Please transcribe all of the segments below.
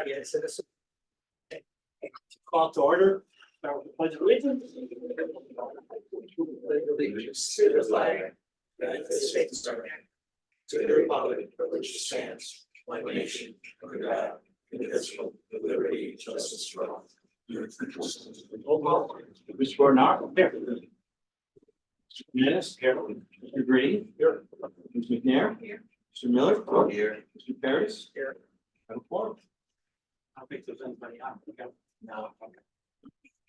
Yes, citizen. Call to order. Start with the pledge of allegiance. Allegiance to the flag of the United States of America, to the republic for which it stands, one nation, under God, indivisible, with liberty and justice for all. Roll call. Mr. Bernard. Here. Mr. Menace. Here. Mr. Green. Here. Mr. McNair. Here. Mr. Miller. Here. Mr. Paris. Here. Have a quorum. I'll make those anybody on. Okay. No. Okay.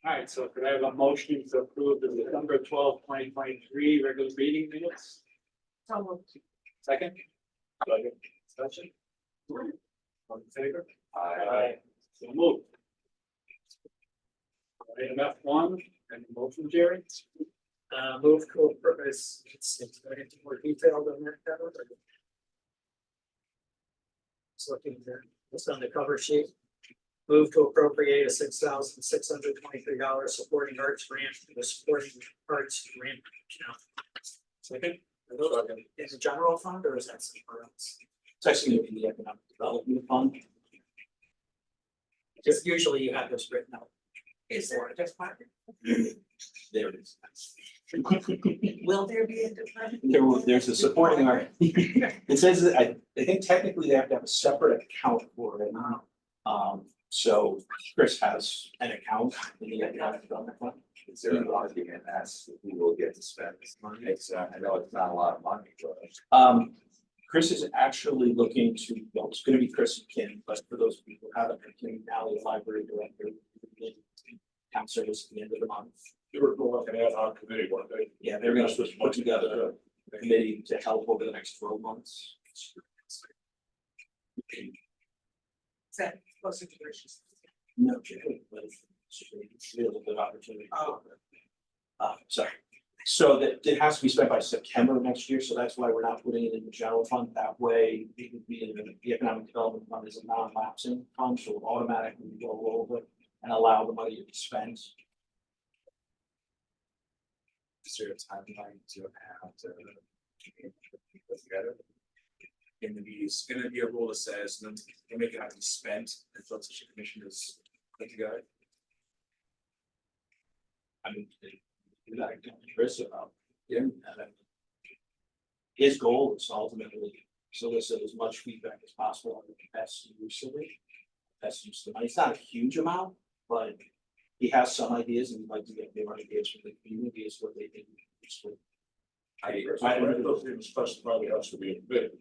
All right, so could I have a motion to approve the December 12th, 2023 regular meeting minutes? Second? Discussion? All in favor? So moved. Item F1, and motion, Jerry? Move to approve, it's going into more detail than that. It's looking there, it's on the cover sheet. Move to appropriate a $6,623 supporting arts grant to the supporting arts grant account. Second? Are those in the general fund or is that somewhere else? It's actually going to be the Economic Development Fund. Just usually you have this written out. Is there a department? There it is. Will there be a department? There's a supporting art. It says that I think technically they have to have a separate account for it. So Chris has an account in the Economic Development Fund. Is there an argument as to who will get to spend this money? It's, I know it's not a lot of money, but. Chris is actually looking to, well, it's gonna be Chris and Kim, but for those people who haven't, Kim Alley, the library director, town service at the end of the month. They were going like an ad hoc committee, weren't they? Yeah, they're gonna put together a committee to help over the next 12 months. No, but it's a really good opportunity. Sorry. So that it has to be spent by September of next year, so that's why we're not putting it in the general fund. That way, it would be in the Economic Development Fund is a non-lapsing fund, so it'll automatically roll over and allow the money to be spent. Is there a timeline to have to put together? It's gonna be a rule that says, no, you make it have to be spent until such a commission is put together. I mean, like Chris about, his goal is to ultimately solicit as much feedback as possible on the best use of it. Best use of the money. It's not a huge amount, but he has some ideas and he'd like to get more ideas from the community as what they think is useful. I don't know if it was specified it has to be in bid.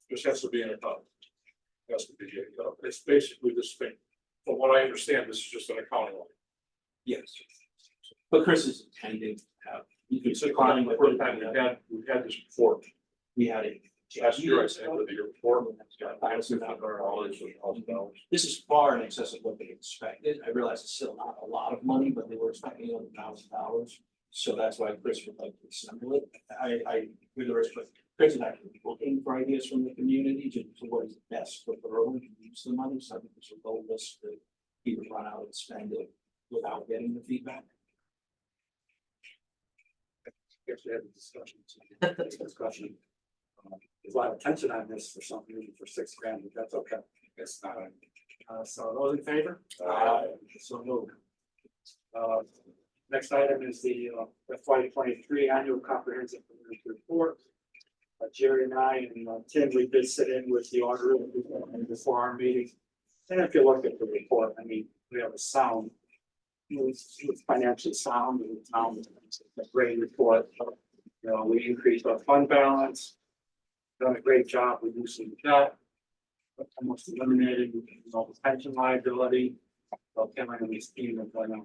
This has to be in a cup. Has to be in a cup. It's basically this thing. From what I understand, this is just an accounting one. Yes. But Chris is intending to have, you could It's a decline client, with the first time we've had this before. we had it. Last year, I said, with the year before. $500,000. This is far in excess of what they expected. I realize it's still not a lot of money, but they were expecting $1,000. So that's why Chris would like to assemble it. I really respect Chris is actually looking for ideas from the community to what is best for Berlin to use the money. So I think it's a low risk that he would run out and spend it without getting the feedback. Guess we had a discussion. There's a lot of tension on this for some reason for $6,000, but that's okay. It's not. So those in favor? So moved. Next item is the FY23 annual comprehensive report. Jerry and I and Tim, we did sit in with the auditor before our meeting. And if you look at the report, I mean, we have a sound, it's financially sound, and it's a great report. You know, we increased our fund balance, done a great job reducing debt, almost eliminated, the pension liability. So Tim and his team have done a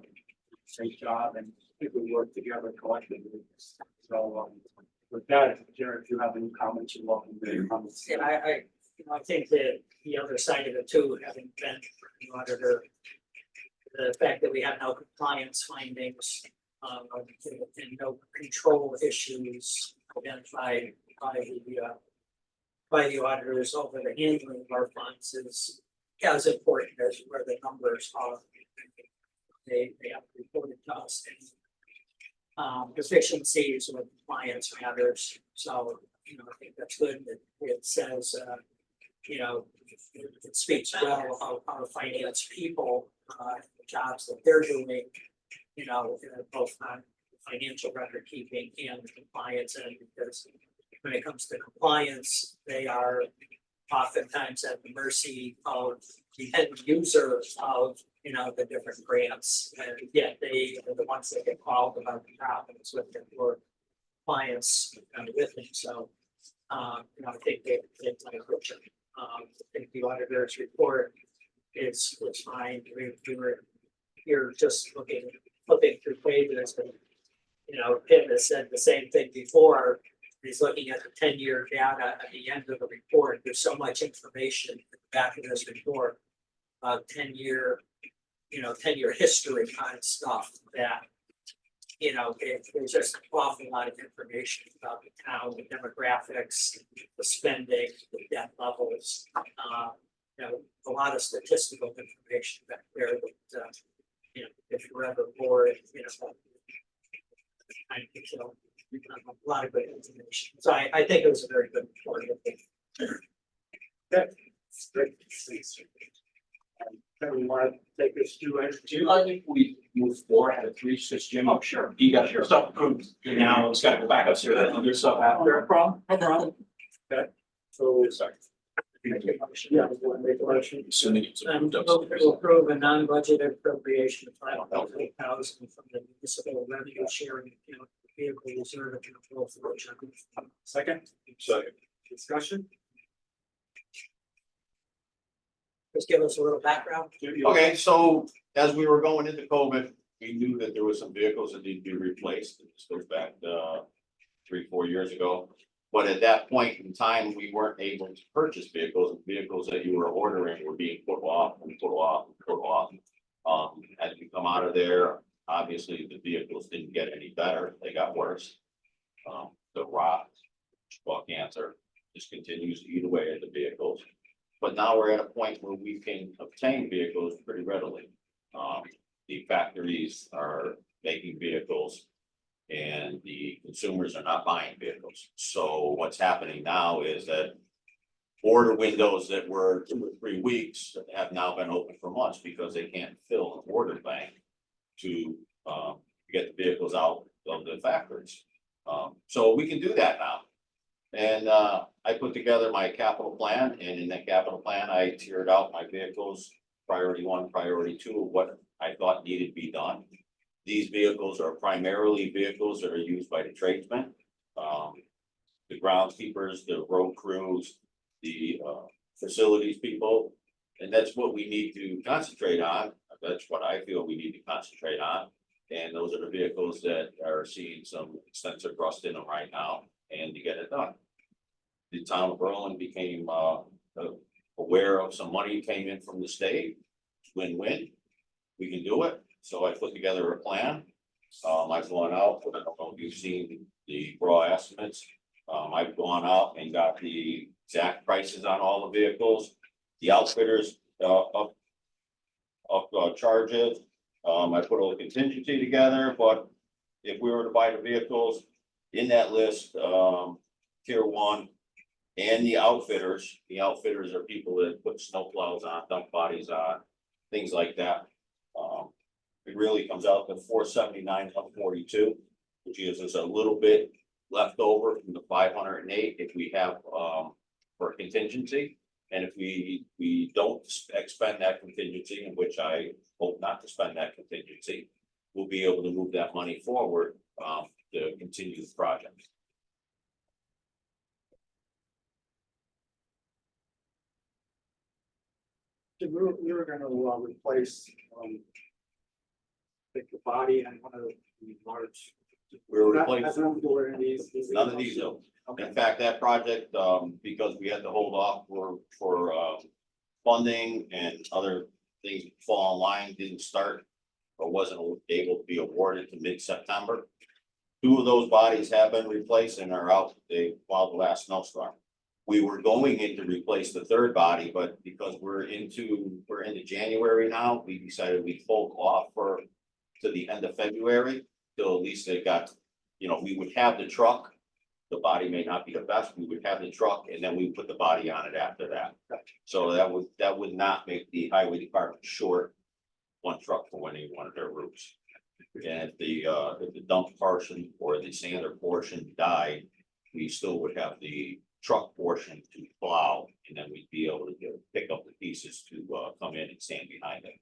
great job, and I think we work together collectively. So with that, Jared, if you have any comments, you're welcome to make comments. And I think that the other side of it too, having been the auditor, the fact that we have no compliance findings, and no control issues identified by the auditors over the handling of our funds is as important as where the numbers are. They have reported to us deficiencies with compliance matters. So, I think that's good that it says you know, it speaks well of our finance people, the jobs that they're doing, you know, both on financial record keeping and compliance, and because when it comes to compliance, they are oftentimes at the mercy of the end user of, you know, the different grants, and yet they are the ones that get called about the problems with their clients with them, so. You know, I think they've done a good job. I think the auditor's report is fine. We were here just flipping through pages, and you know, Pim has said the same thing before. He's looking at the 10-year data at the end of the report. There's so much information in the back of this report, 10-year, you know, 10-year history kind of stuff that, you know, there's just an awful lot of information about the town, the demographics, the spending, the debt levels. You know, a lot of statistical information back there that, you know, if you're ever bored, you know, I think so. A lot of good information. So I think it was a very good report. Great. Thanks. Kevin, you want to take us through it? I think we move forward at a 3-6, Jim, I'm sure, you got your stuff approved, now it's gotta go back upstairs, that other stuff after. No problem. No problem. So, Sorry. yeah, we want to make a motion. Assuming it's And approved to approve a non-budgeted appropriation of $5,000 from the municipal revenue sharing account vehicle reserve account for Second, discussion? Just give us a little background. Okay, so as we were going into COVID, we knew that there was some vehicles that need to be replaced. This goes back 3-4 years ago. But at that point in time, we weren't able to purchase vehicles. Vehicles that you were ordering were being put off and put off and put off. As we come out of there, obviously the vehicles didn't get any better, they got worse. The rot, cancer just continues to eat away at the vehicles. But now we're at a point where we can obtain vehicles pretty readily. The factories are making vehicles and the consumers are not buying vehicles. So what's happening now is that order windows that were 2 or 3 weeks have now been open for months because they can't fill an order bank to get the vehicles out of the factories. So we can do that now. And I put together my capital plan, and in that capital plan, I tiered out my vehicles, priority 1, priority 2, of what I thought needed to be done. These vehicles are primarily vehicles that are used by the tradesmen, the groundskeepers, the road crews, the facilities people, and that's what we need to concentrate on. That's what I feel we need to concentrate on. And those are the vehicles that are seeing some extensive rust in them right now, and to get it done. The town of Berlin became aware of some money came in from the state, win-win, we can do it. So I put together a plan. I've gone out, I don't know if you've seen the raw estimates. I've gone out and got the exact prices on all the vehicles, the outfitters up charges. I put a contingency together, but if we were to buy the vehicles in that list, tier 1, and the outfitters are people that put snow plows on, dump bodies on, things like that. It really comes out to $479,142, which gives us a little bit left over from the 508 if we have for contingency. And if we don't expend that contingency, in which I hope not to spend that contingency, we'll be able to move that money forward to continue the project. We were gonna replace, like the body and one of the large. We're Not- replacing not doing any of these. none of these though. Okay. In fact, that project, because we had to hold off for funding and other things fall in line, didn't start or wasn't able to be awarded to mid-September. 2 of those bodies have been replaced and are out, they filed the last snowstorm. We were going in to replace the 3rd body, but because we're into January now, we decided we'd hold off to the end of February, till at least they got, you know, we would have the truck. The body may not be the best, we would have the truck and then we put the body on it after that. So that would not make the highway department short one truck for any one of their routes. And if the dump portion or the sander portion died, we still would have the truck portion to plow, and then we'd be able to pick up the pieces to come in and stand behind it.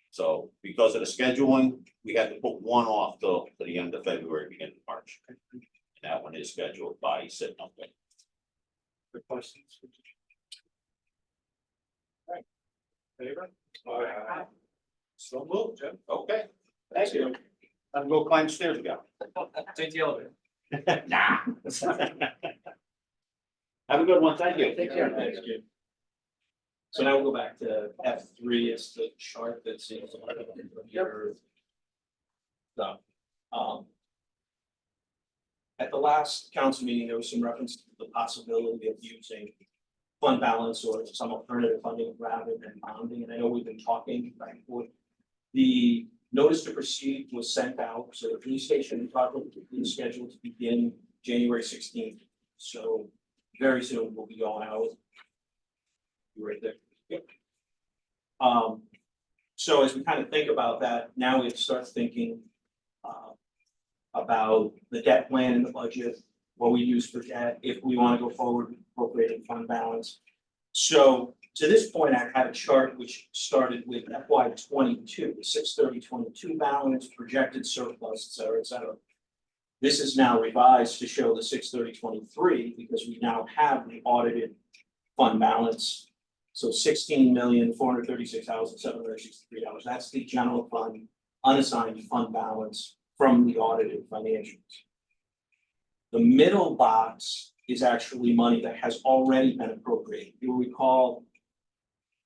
So because of the scheduling, we had to put one off till the end of February, beginning of March. And that one is scheduled by sitting up there. Good questions? Favor? Aye. So moved, Jim. Okay, thank you. I'm gonna go climb stairs again. Take the elevator. Nah. Have a good one, thank you. Take care. Thanks, Jim. So now we'll go back to F3, it's the chart that's in your stuff. At the last council meeting, there was some reference to the possibility of using fund balance or some alternative funding rather than bonding, and I know we've been talking back and forth. The notice to proceed was sent out, so the police station project is scheduled to begin January 16th. So very soon we'll be going out. You're right there. Yep. So as we kind of think about that, now we have to start thinking about the debt plan in the budget, what we use for debt, if we want to go forward with appropriating fund balance. So to this point, I had a chart which started with FY 22, the 6/30/22 balance, projected surplus, et cetera, et cetera. This is now revised to show the 6/30/23 because we now have the audited fund balance. So $16,436,763. That's the general fund unassigned fund balance from the audited financials. The middle box is actually money that has already been appropriated. You'll recall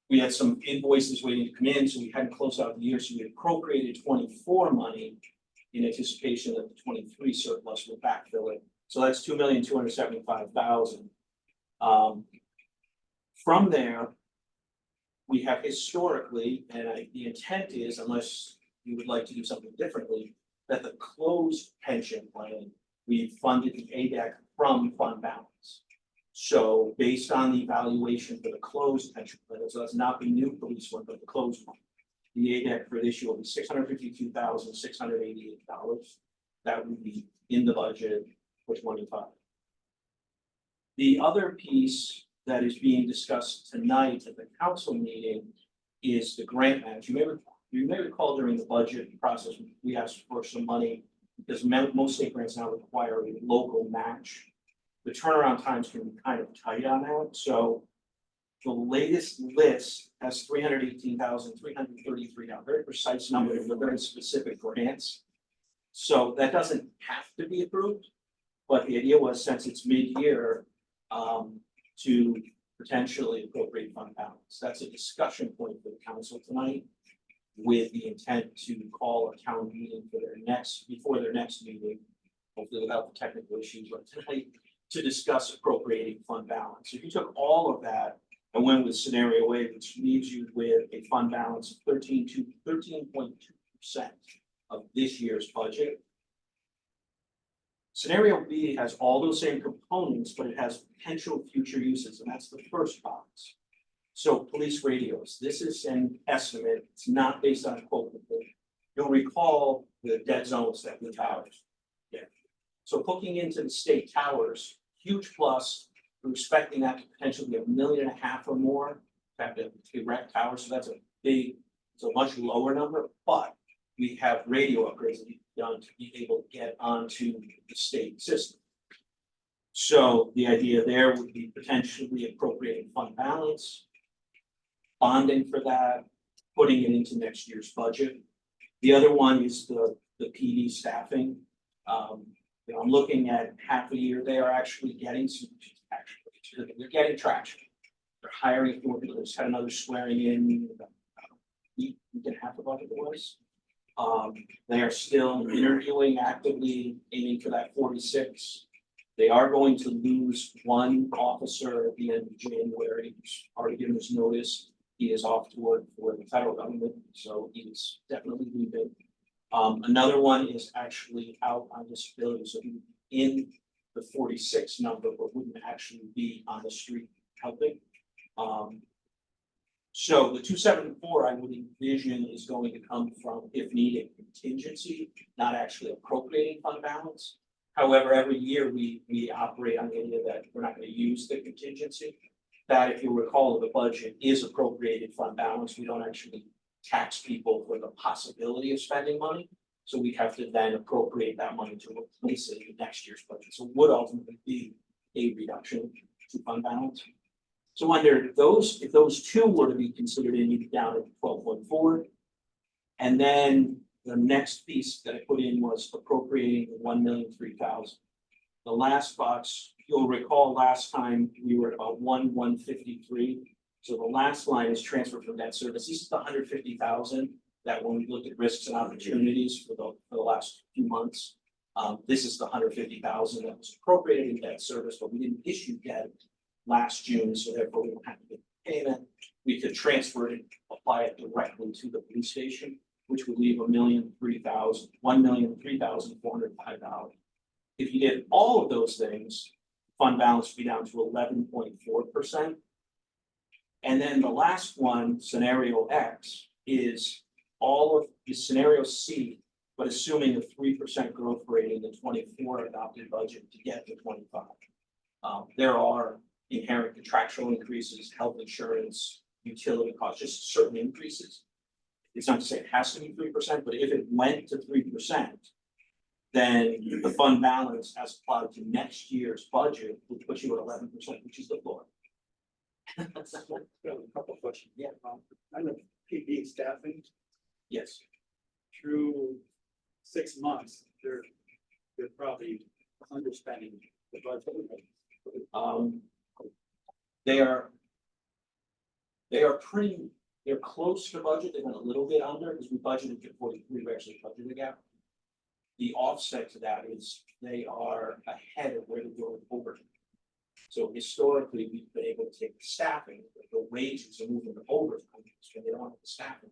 we had some invoices waiting to come in, so we hadn't closed out the year, so we appropriated 24 money in anticipation that the 23 surplus would backfill it. So that's $2,275,000. From there, we have historically, and the intent is, unless you would like to do something differently, that the closed pension plan, we funded the ADEC from fund balance. So based on the evaluation for the closed pension plan, so that's not the new police one, but the closed one. The ADEC for this year will be $652,688. That would be in the budget for 25. The other piece that is being discussed tonight at the council meeting is the grant match. You may recall during the budget process, we asked for some money because most state grants now require a local match. The turnaround times can be kind of tight on that, so the latest list has $318,333, very precise number, for very specific grants. So that doesn't have to be approved, but the idea was, since it's mid-year, to potentially appropriate fund balance. That's a discussion point for the council tonight, with the intent to call a town meeting for before their next meeting, hopefully without the technical issues, but tonight, to discuss appropriating fund balance. If you took all of that and went with scenario A, which leaves you with a fund balance of 13.2% of this year's budget. Scenario B has all those same components, but it has potential future uses, and that's the first box. So police radios, this is an estimate, it's not based on a quote. You'll recall the dead zones that we have. Yeah. So hooking into the state towers, huge plus. We're expecting that to potentially be $1.5 million or more. In fact, to erect towers, so that's it's a much lower number, but we have radio upgrades that we've done to be able to get onto the state system. So the idea there would be potentially appropriating fund balance, bonding for that, putting it into next year's budget. The other one is the PD staffing. I'm looking at half a year, they are actually getting they're getting traction. They're hiring more people. Just had another swearing in a week and a half ago, I think it was. They are still interviewing actively, aiming for that 46. They are going to lose one officer at the end of January, who's already given us notice. He is off to work for the federal government, so he's definitely leaving. Another one is actually out on disability, so he's in the 46 number, but wouldn't actually be on the street helping. So the 274, I would envision is going to come from, if needed, contingency, not actually appropriating fund balance. However, every year we operate on the idea that we're not gonna use the contingency. That, if you recall, the budget is appropriated fund balance. We don't actually tax people for the possibility of spending money. So we have to then appropriate that money to replace it in next year's budget. So it would ultimately be a reduction to fund balance. So under those, if those two were to be considered in, you'd be down at 12.4. And then the next piece that I put in was appropriating the 1,003,000. The last box, you'll recall last time we were at about 1,153. So the last line is transfer from debt service. This is the 150,000 that when we looked at risks and opportunities for the last few months. This is the 150,000 that was appropriated in debt service, but we didn't issue debt last June, so therefore we don't have to make a payment. We could transfer it and apply it directly to the police station, which would leave $1,003,405. If you did all of those things, fund balance would be down to 11.4%. And then the last one, scenario X, is all of the scenario C, but assuming a 3% growth rate in the 24 adopted budget to get to 25. There are inherent contractual increases, health insurance, utility costs, just certain increases. It's not to say it has to be 3%, but if it went to 3%, then the fund balance as applied to next year's budget would put you at 11%, which is the floor. A couple of questions. Yeah. I know PD staffing Yes, through 6 months, they're probably underspending the budget. they're close to budget, they've been a little bit under, because we budgeted to 43, we actually budgeted a gap. The offset to that is they are ahead of where they were over. So historically, we've been able to take the staffing, the wages are moving over, so they don't have the staffing.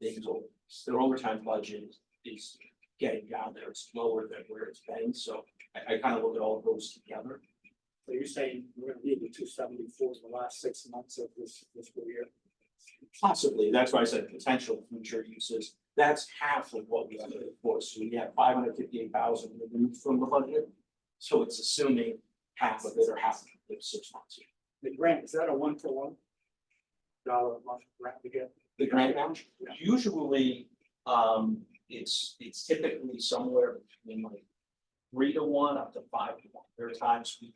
Their overtime budget is getting down there, it's lower than where it's been, so I kind of look at all of those together. So you're saying we're gonna need the 274 in the last 6 months of this fiscal year? Possibly, that's why I said potential future uses, that's half of what we have for, so we have 558,000 removed from the budget. So it's assuming half of it or half of it 6 months. The grant, is that a $1-for-$1 a month grant to get? The grant match, usually, it's typically somewhere between like 3 to 1 up to 5 to 1. There are times we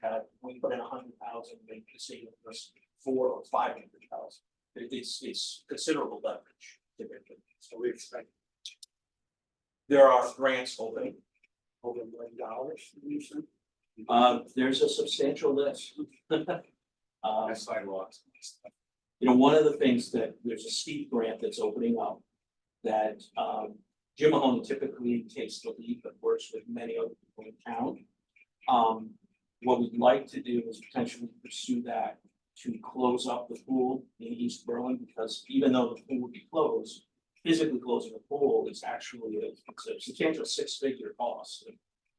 put in 100,000, maybe the state of us 400,000 or 500,000. It's considerable leverage typically. So we expect There are grants opening. over $1 million. You said? There's a substantial list. That's sidewalks. You know, one of the things that there's a steep grant that's opening up that Jim Mahoney typically takes the lead, but works with many other people in town. What we'd like to do is potentially pursue that to close up the pool in East Berlin, because even though the pool would be closed, physically closing the pool is actually a substantial 6-figure cost.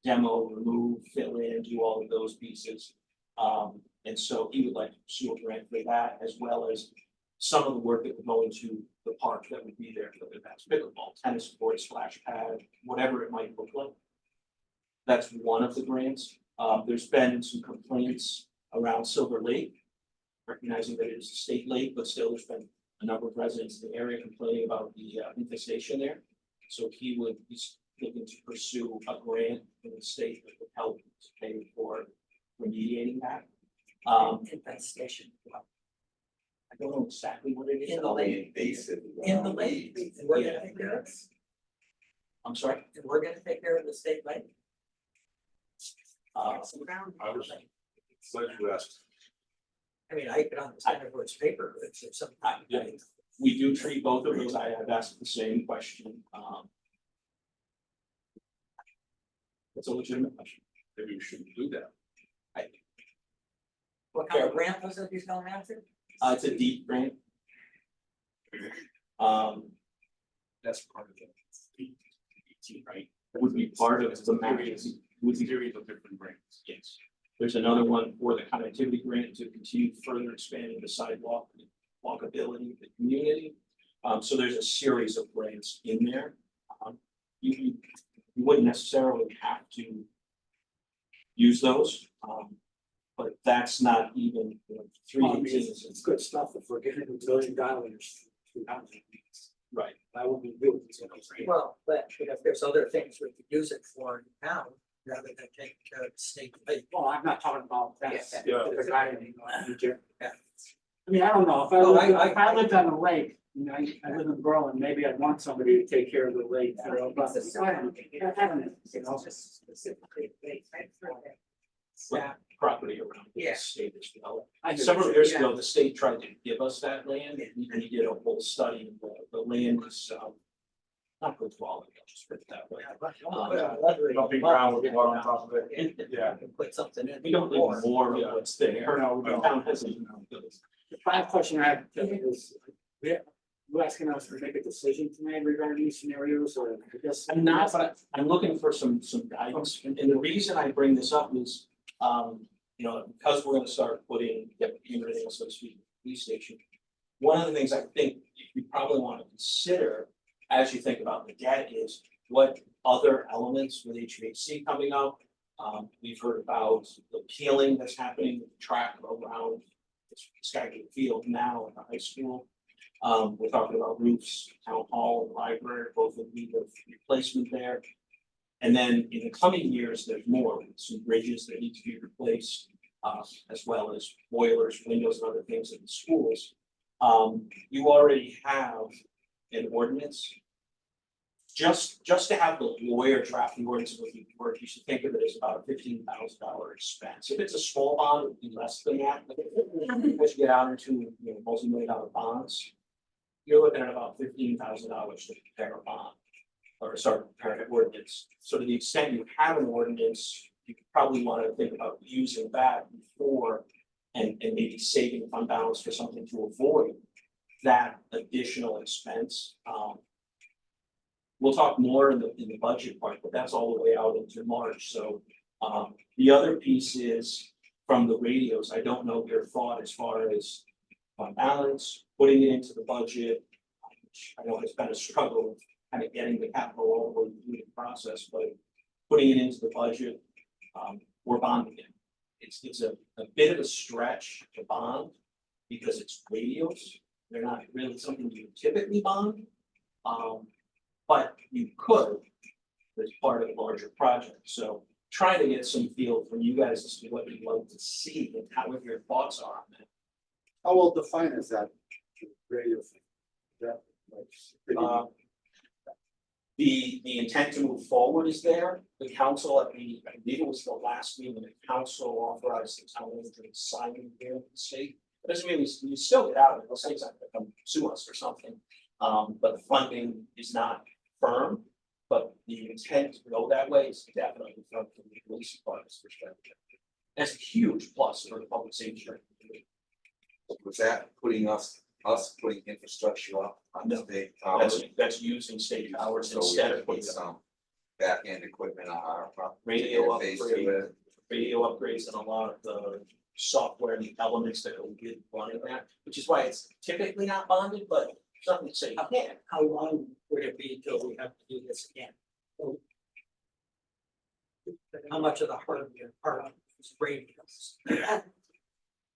Demo, remove, fill in, do all of those pieces. And so he would like to pursue a grant for that, as well as some of the work that would go into the park that would be there, whether that's pickleball, tennis court, splash pad, whatever it might look like. That's one of the grants. There's been some complaints around Silver Lake, recognizing that it is a state lake, but still there's been a number of residents in the area complaining about the infestation there. So he would be looking to pursue a grant from the state that would help to pay for remediating that. Infestation. I don't know exactly what it is. In the lake. Invasive. In the lake, and we're Yeah. gonna take care of it, I'm sorry. and we're gonna take care of the state lake. Some ground. I was- Glad you asked. I mean, I could understand if it's paper, but it's sometimes. Yeah. We do treat both of those. I have asked the same question. It's a legitimate question. Maybe we shouldn't do that. What kind of grant was it he's going after? It's a deep grant. That's part of it. Right, would be part of the map. Would be Series of different grants. yes. There's another one for the connectivity grant to continue further expanding the sidewalk walkability of the community. So there's a series of grants in there. You wouldn't necessarily have to use those, but that's not even, you know, Well, I mean, 318 it's, it's good stuff if we're getting $1 billion to housing. right. That would be good. Well, but if there's other things we could use it for now, rather than take state. Well, I'm not talking about that. Yeah. The guy in New Jersey. Yeah. I mean, I don't know, if I Oh, lived, I- if I lived on the lake, you know, I live in Berlin, maybe I'd want somebody to take care of the lake, you know, but I don't know, you know. Yeah. Property around the Yeah. state as well. I do. Several years ago, the state tried to give us that land, and we did a whole study, and the land was, not good quality, I'll just put it that way. Dumping ground with water on top of it. Yeah. Put something in. We don't need more of what's there. No, The no. town hasn't. The final question I have is, you asking us to make a decision tonight regarding these scenarios, or I guess? I'm not, but I'm looking for some guidance, and the reason I bring this up is, you know, because we're gonna start putting everything, so to speak, in the police station. One of the things I think you probably wanna consider as you think about the debt is what other elements with HVAC coming up. We've heard about the peeling that's happening with the track around Skagit Field now in the high school. We're talking about roofs, town hall and library, both in need of replacement there. And then in the coming years, there's more, some bridges that need to be replaced, as well as boilers, windows and other things in the schools. You already have an ordinance. Just to have the lawyer draft the ordinance with you work, you should think of it as about a $15,000 expense. If it's a small bond, it would be less than that. But as you get out into, you know, multi-million-dollar bonds, you're looking at about $15,000 to prepare a bond. Or sorry, prepare an ordinance. So to the extent you have an ordinance, you probably want to think about using that before and maybe saving fund balance for something to avoid that additional expense. We'll talk more in the budget part, but that's all the way out into March. So the other piece is from the radios. I don't know your thought as far as fund balance, putting it into the budget, which I know has been a struggle, kind of getting the capital all the way through the process, but putting it into the budget, or bonding it. It's a bit of a stretch to bond because it's radios. They're not really something you typically bond. But you could as part of a larger project. So trying to get some feel from you guys as to what you'd like to see and how what your thoughts are on that. How well defined is that radio thing? That, like, The intent to move forward is there. The council at the, I believe it was the last meeting, the council authorized the town manager to sign the agreement with the state. But doesn't mean you still get out of it, they'll say something, come sue us or something. But the funding is not firm, but the intent to go that way is definitely from the police department's perspective. That's a huge plus for the public safety. Was that putting us putting infrastructure up on the No. state towers? That's using state towers So we instead have of to put some back end equipment on our property. radio interface to upgrade, it. radio upgrades and a lot of the software and the elements that go with running that, which is why it's typically not bonded, but something to say, you can. How long would it be till we have to do this again? How much of the hardware part of this radios?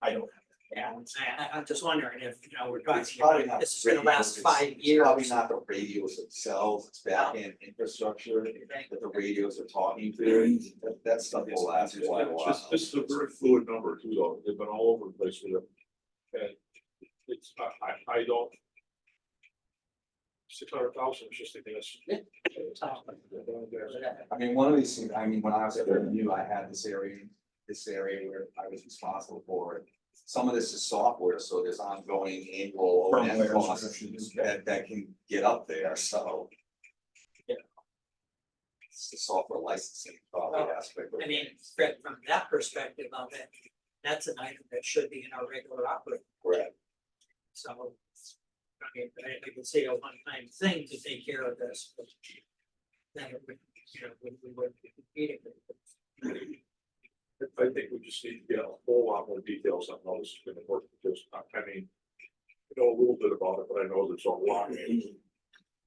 I don't have Yeah, I'm just wondering if, you know, we're talking It's probably about, not this is gonna radios, last it's- 5 it's years. Probably not the radios themselves, it's back end infrastructure that the radios are talking to, that stuff will last quite a while. This is a very fluid number too, though. They've been all over the place with it. And it's, I don't. 600,000 is just thinking that's. I mean, one of these things, I mean, when I was at Revenue, I had this area where I was responsible for it. Some of this is software, so there's ongoing annual O&M Firmware costs subscriptions. that can get up there, so. Yeah. It's the software licensing probably aspect of I it. mean, from that perspective of it, that's an item that should be in our regular operating. Correct. So, I mean, I could say a one-time thing to take care of this, but then it would, you know, we would be competing. I think we just need to get a whole lot more details on how this is gonna work, because I mean. I know a little bit about it, but I know there's a lot.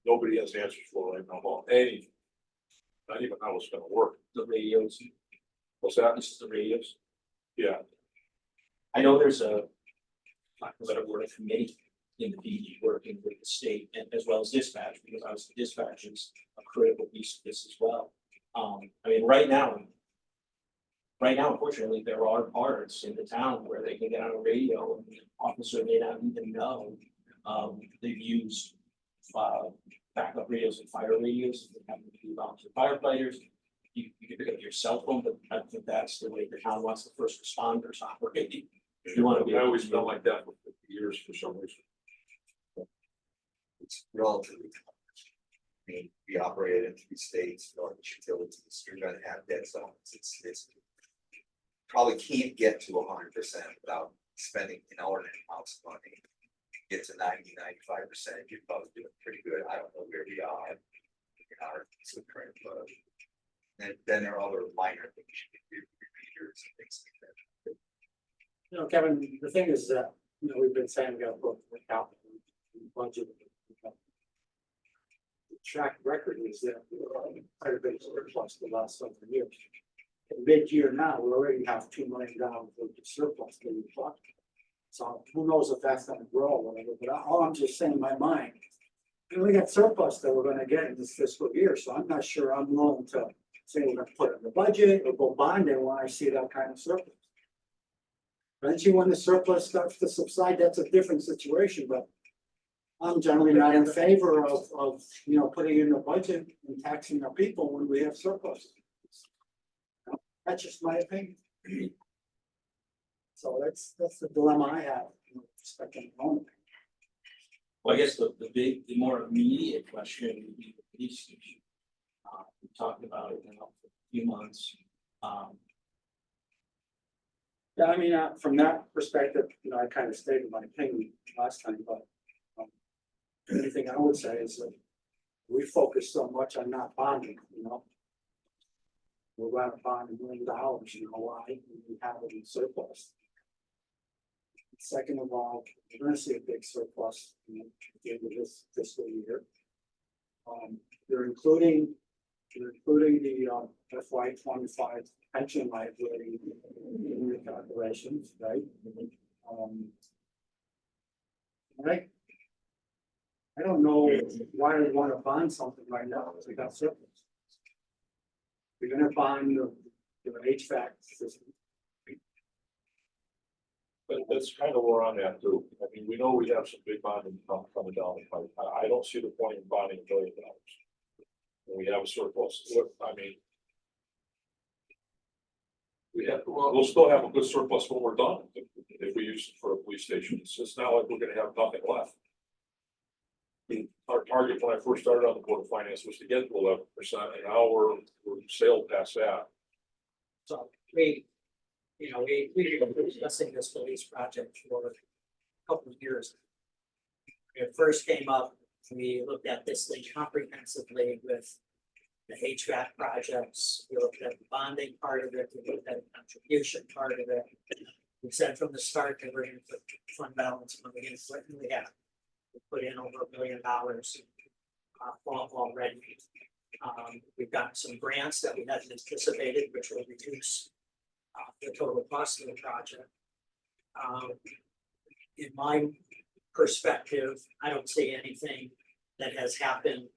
Nobody has answers for right now about anything. Not even how it's gonna work. The radios, What's that? this is the radios. Yeah, I know there's a, lack of a better word, a committee in the PD working with the state and as well as dispatch, because obviously dispatch is a critical piece of this as well. I mean, right now, unfortunately, there are parts in the town where they can get on a radio and the officer may not even know. They've used backup radios and fire radios, they happen to be volunteer firefighters. You can pick up your cell phone, but I don't think that's the way the town wants the first responders operating. You want to be. I always felt like that for 50 years for some reason. It's relatively. I mean, we operate in 3 states, Northern utilities, you're gonna have dead zones, it's. Probably can't get to 100% without spending inordinate amounts of money. Get to 90-95%, you're probably doing pretty good, I don't know where we are. In our footprint, but. And then there are other minor things you can do, repeaters and things like that. You know, Kevin, the thing is that, you know, we've been saying we gotta put the capital in budget. The track record is that quite a bit of surplus the last several years. Mid-year now, we already have $2 million worth of surplus that we talked. So who knows if that's gonna grow or whatever, but all I'm just saying in my mind. We only got surplus that we're gonna get in this fiscal year, so I'm not sure I'm willing to say we're gonna put it in the budget or go bond it when I see that kind of surplus. Eventually, when the surplus starts to subside, that's a different situation, but. I'm generally not in favor of, you know, putting in the budget and taxing our people when we have surplus. That's just my opinion. So that's the dilemma I have, you know, respecting my own. Well, I guess the the more immediate question would be the police station. We talked about it now for a few months. Yeah, I mean, from that perspective, you know, I kind of stated my opinion last time, but. The only thing I would say is that we focus so much on not bonding, you know. We're going to bond $1 million, you know why, we have it in surplus. Second of all, we're gonna see a big surplus, you know, at the end of this fiscal year. They're including the FY 25 pension liability in the calculations, right? Right. I don't know why we want to bond something right now, because we got surplus. We're gonna bond the HVAC system. But that's kind of where I'm at too. I mean, we know we have some big bonding coming down the pipe. I don't see the point in bonding $1 billion. When we have a surplus, I mean. We'll still have a good surplus when we're done, if we use it for a police station. It's not like we're gonna have nothing left. Our target when I first started on the Board of Finance was to get to 11%, and now we're sailed past that. So we were discussing this police project for a couple of years. When it first came up, we looked at this thing comprehensively with the HVAC projects. We looked at the bonding part of it, we looked at the contribution part of it. We said from the start that we're gonna put fund balance money in, what do we have? We put in over $1 million already. We've got some grants that we hadn't anticipated, which will reduce the total cost of the project. In my perspective, I don't see anything that has happened.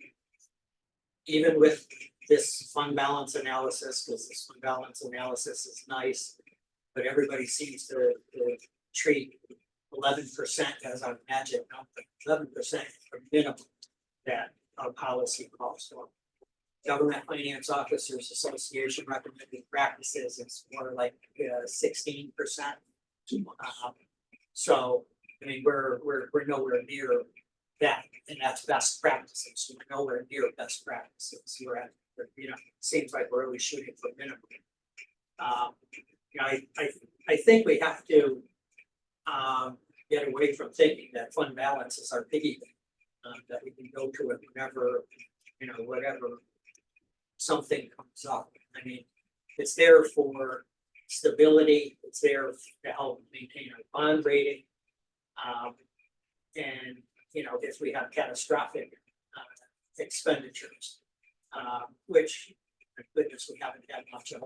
Even with this fund balance analysis, because this fund balance analysis is nice, but everybody seems to treat 11% as our magic number, 11% for minimum that our policy calls for. Government Finance Officers Association recommended practices is more like 16%. So, I mean, we're nowhere near that, and that's best practices. We're nowhere near best practices. We're at, you know, seems like we're always shooting for minimum. You know, I think we have to get away from thinking that fund balance is our piggy bank, that we can go to it whenever, you know, whatever something comes up. I mean, it's there for stability, it's there to help maintain our bond rating. And, you know, if we have catastrophic expenditures, which, thank goodness, we haven't had much of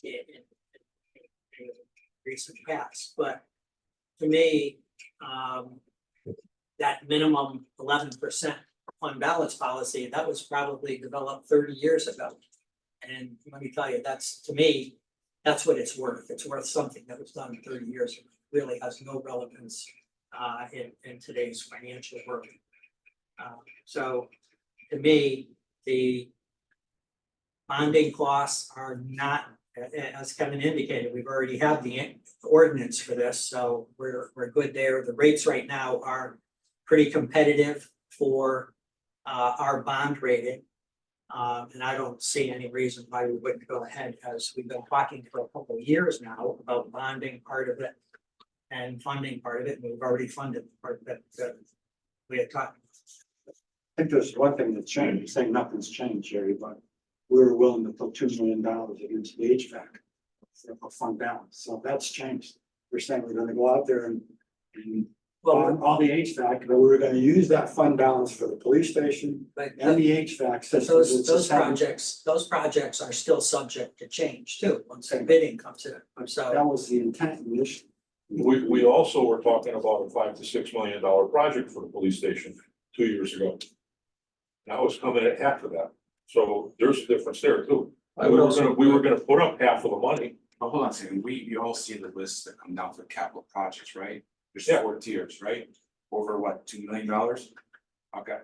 in recent past, but to me, that minimum 11% fund balance policy, that was probably developed 30 years ago. And let me tell you, that's, to me, that's what it's worth. It's worth something that was done 30 years ago. It really has no relevance in today's financial world. So to me, the bonding costs are not, as Kevin indicated, we've already have the ordinance for this, so we're good there. The rates right now are pretty competitive for our bond rating. And I don't see any reason why we wouldn't go ahead, as we've been talking for a couple of years now about bonding part of it and funding part of it, and we've already funded part of it that we had talked. I think there's one thing that's changed, you're saying nothing's changed, Jerry, but we were willing to put $2 million against the HVAC for fund balance, so that's changed. We're saying we're gonna go out there and on all the HVAC, but we're gonna use that fund balance for the police station But and the HVAC systems. those It's just having- those projects are still subject to change too, once the bidding comes in, so. That was the intent initially. We also were talking about a $5 to $6 million project for the police station 2 years ago. Now it's coming at half of that, so there's a difference there too. I would We were gonna put up half of the money. But hold on a second, you all see the lists that come down for capital projects, right? There's Yeah. 4 tiers, right? Over what, $2 million? Okay.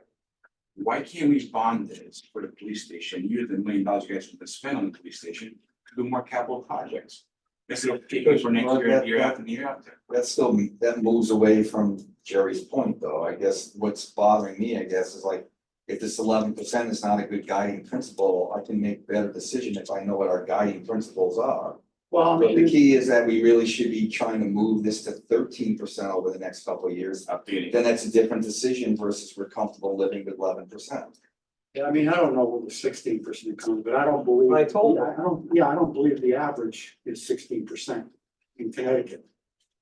Why can't we bond this for the police station, use the $1 million you guys want to spend on the police station to do more capital projects? Instead of taking for next year, and year after, and year after. That still, that moves away from Jerry's point, though. I guess what's bothering me, I guess, is like, if this 11% is not a good guiding principle, I can make a better decision if I know what our guiding principles are. Well, But the key is that we really should be trying to move this to 13% over the next couple of years. Updating. Then that's a different decision versus we're comfortable living with 11%. yeah, I mean, I don't know where the 16% comes, but I don't believe. I told I don't believe the average is 16% in Connecticut.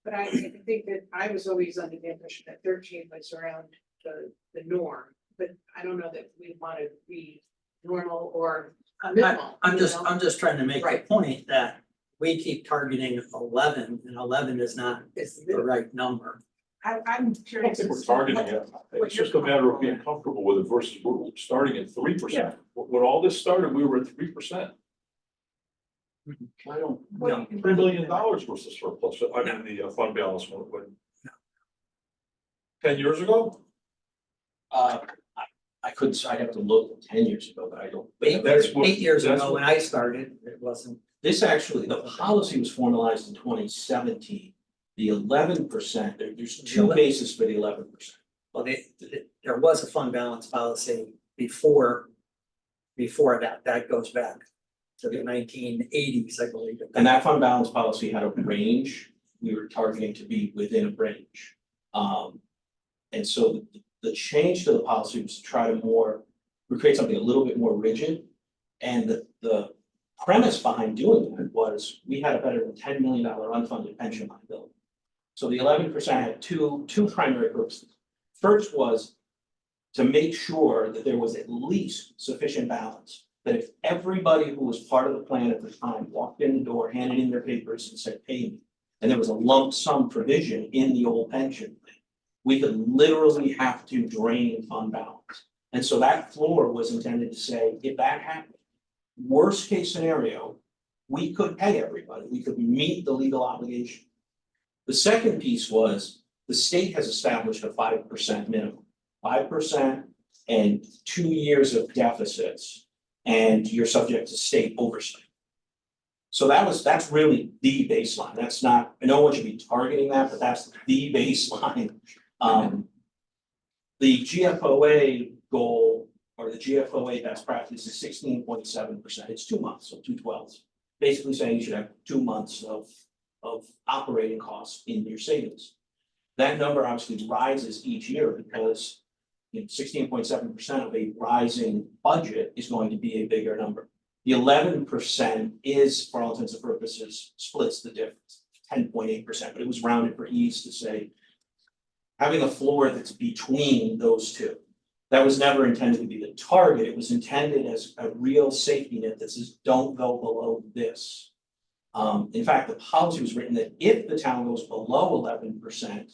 But I think that I was always under the impression that 13 was around the norm, but I don't know that we want to be normal or a minimal. I'm you know? just trying to make the Right. point that we keep targeting 11, and 11 is not It's the right number. I'm I don't curious. think we're as to targeting what- it. what It's you're just a matter of being comfortable comfortable with it versus we're starting at 3%. When all this started, we were at 3%. I don't, What do you- $3 million worth of surplus, I mean, the fund balance when. 10 years ago? I couldn't, I'd have to look 10 years ago, but I don't. Eight That's what- years that's ago, what- when I started, it wasn't. This actually, the policy was formalized in 2017. The 11%, there's two bases for the 11%. Well, there was a fund balance policy before that goes back to the 1980s, I believe. And that fund balance policy had a range. We were targeting to be within a range. And so the change to the policy was to try to create something a little bit more rigid. And the premise behind doing that was we had a better than $10 million unfunded pension liability. So the 11% had two primary purposes. First was to make sure that there was at least sufficient balance. That if everybody who was part of the plan at the time walked in the door, handed in their papers and said, pay me, and there was a lump sum provision in the old pension plan, we could literally have to drain fund balance. And so that floor was intended to say, if that happened, worst case scenario, we could pay everybody, we could meet the legal obligation. The second piece was the state has established a 5% minimum, 5% and 2 years of deficits, and you're subject to state oversight. So that's really the baseline. That's not, no one should be targeting that, but that's the baseline. The GFOA goal or the GFOA best practice is 16.7%. It's 2 months, so 2/12. Basically saying you should have 2 months of operating costs in your savings. That number obviously rises each year because 16.7% of a rising budget is going to be a bigger number. The 11% is, for all intents and purposes, splits the difference, 10.8%, but it was rounded for ease to say having a floor that's between those two. That was never intended to be the target. It was intended as a real safety net that says, don't go below this. In fact, the policy was written that if the town goes below 11%,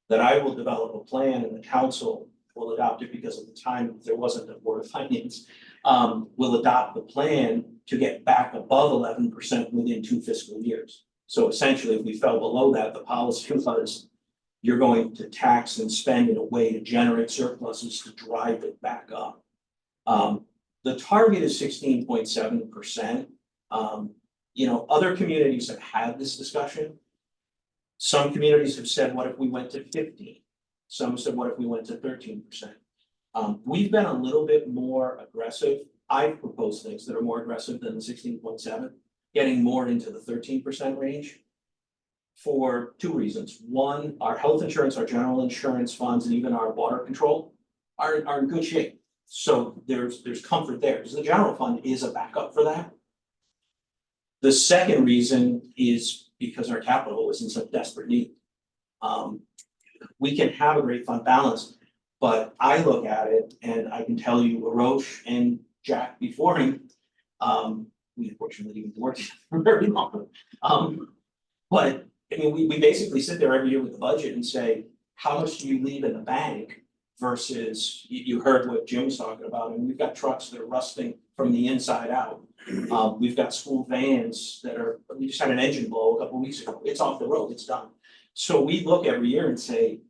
that I will develop a plan and the council will adopt it, because at the time there wasn't a board of finance, will adopt the plan to get back above 11% within 2 fiscal years. So essentially, if we fell below that, the policy was you're going to tax and spend in a way to generate surpluses to drive it back up. The target is 16.7%. Other communities have had this discussion. Some communities have said, what if we went to 15? Some said, what if we went to 13%? We've been a little bit more aggressive. I've proposed things that are more aggressive than the 16.7, getting more into the 13% range for 2 reasons. One, our health insurance, our general insurance funds, and even our water control are in good shape. So there's comfort there, because the general fund is a backup for that. The second reason is because our capital is in such desperate need. We can have a great fund balance, but I look at it and I can tell you, Roche and Jack before him, we unfortunately didn't work for very long. But I mean, we basically sit there every year with the budget and say, how much do you leave in the bank versus, you heard what Jim was talking about, and we've got trucks that are rusting from the inside out. We've got school vans we just had an engine blow a couple weeks ago. It's off the road, it's done. So we look every year and say,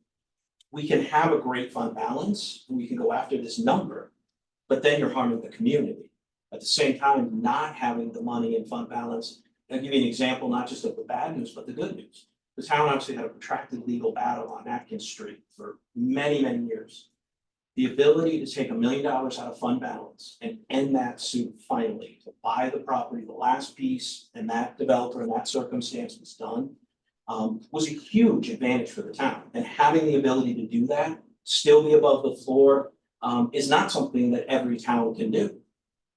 we can have a great fund balance, and we can go after this number, but then you're harming the community. At the same time, not having the money in fund balance. I'll give you an example, not just of the bad news, but the good news. The town obviously had a protracted legal battle on Atkins Street for many, many years. The ability to take $1 million out of fund balance and end that suit finally, to buy the property, the last piece, and that developer in that circumstance was done, was a huge advantage for the town. And having the ability to do that, still be above the floor, is not something that every town can do.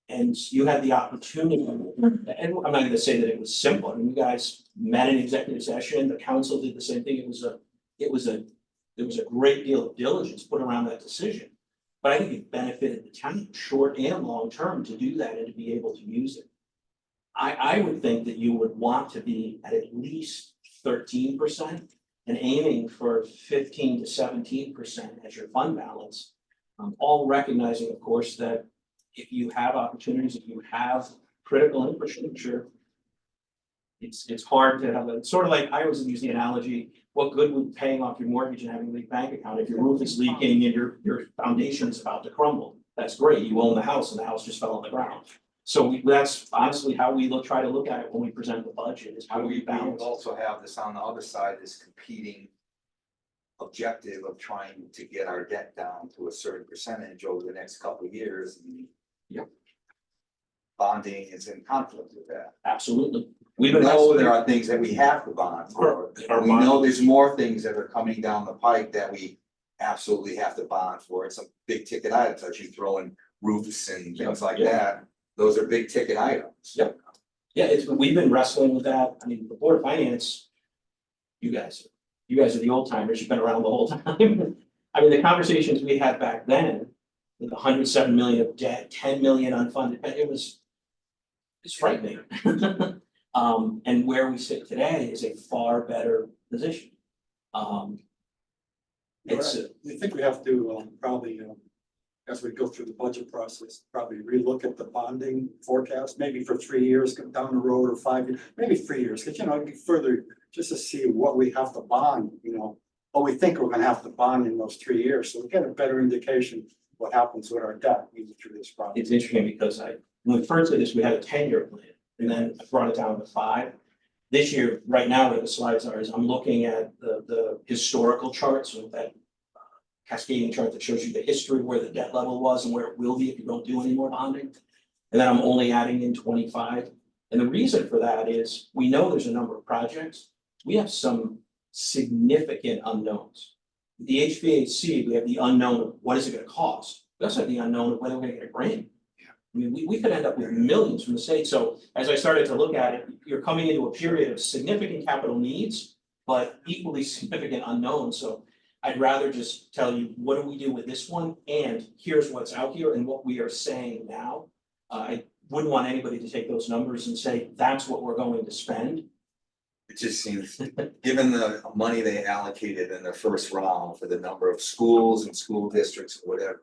And you had the opportunity, and I'm not gonna say that it was simple. I mean, you guys met in executive session, the council did the same thing. There was a great deal of diligence put around that decision. But I think it benefited the town short and long term to do that and to be able to use it. I would think that you would want to be at least 13% and aiming for 15 to 17% as your fund balance. All recognizing, of course, that if you have opportunities, if you have critical infrastructure, it's hard to have it's sort of like, I always use the analogy, what good would paying off your mortgage and having a leak bank account if your roof is leaking and your foundation is about to crumble? That's great, you own the house and the house just fell on the ground. So that's honestly how we try to look at it when we present the budget, is how do we balance. We also have this on the other side, this competing objective of trying to get our debt down to a certain percentage over the next couple of years. Yep. Bonding is in conflict with that. Absolutely. We know there are things that we have to bond for. We know there's more things that are coming down the pike that we absolutely have to bond for. It's some big ticket items, as you throw in roofs and things like that. Those are big ticket items. Yep. Yeah, we've been wrestling with that. I mean, the Board of Finance, you guys are the old timers, you've been around the whole time. I mean, the conversations we had back then, with 107 million of debt, 10 million unfunded, it's frightening. And where we sit today is a far better position. I think we have to probably, as we go through the budget process, probably relook at the bonding forecast, maybe for 3 years down the road, or 5 years, maybe 3 years, because further, just to see what we have to bond, what we think we're gonna have to bond in those 3 years, so we get a better indication what happens with our debt even through this process. It's interesting because when we first did this, we had a 10-year plan, and then I brought it down to 5. This year, right now, where the slides are, is I'm looking at the historical charts, so that cascading chart that shows you the history of where the debt level was and where it will be if you don't do any more bonding. And then I'm only adding in 25. And the reason for that is we know there's a number of projects. We have some significant unknowns. The HVAC, we have the unknown of what is it going to cost. We also have the unknown of whether we're going to get a grant. I mean, we could end up with millions from the state. So as I started to look at it, you're coming into a period of significant capital needs, but equally significant unknowns. So I'd rather just tell you, what do we do with this one? And here's what's out here and what we are saying now. I wouldn't want anybody to take those numbers and say, that's what we're going to spend. It just seems, given the money they allocated in the first round for the number of schools and school districts or whatever.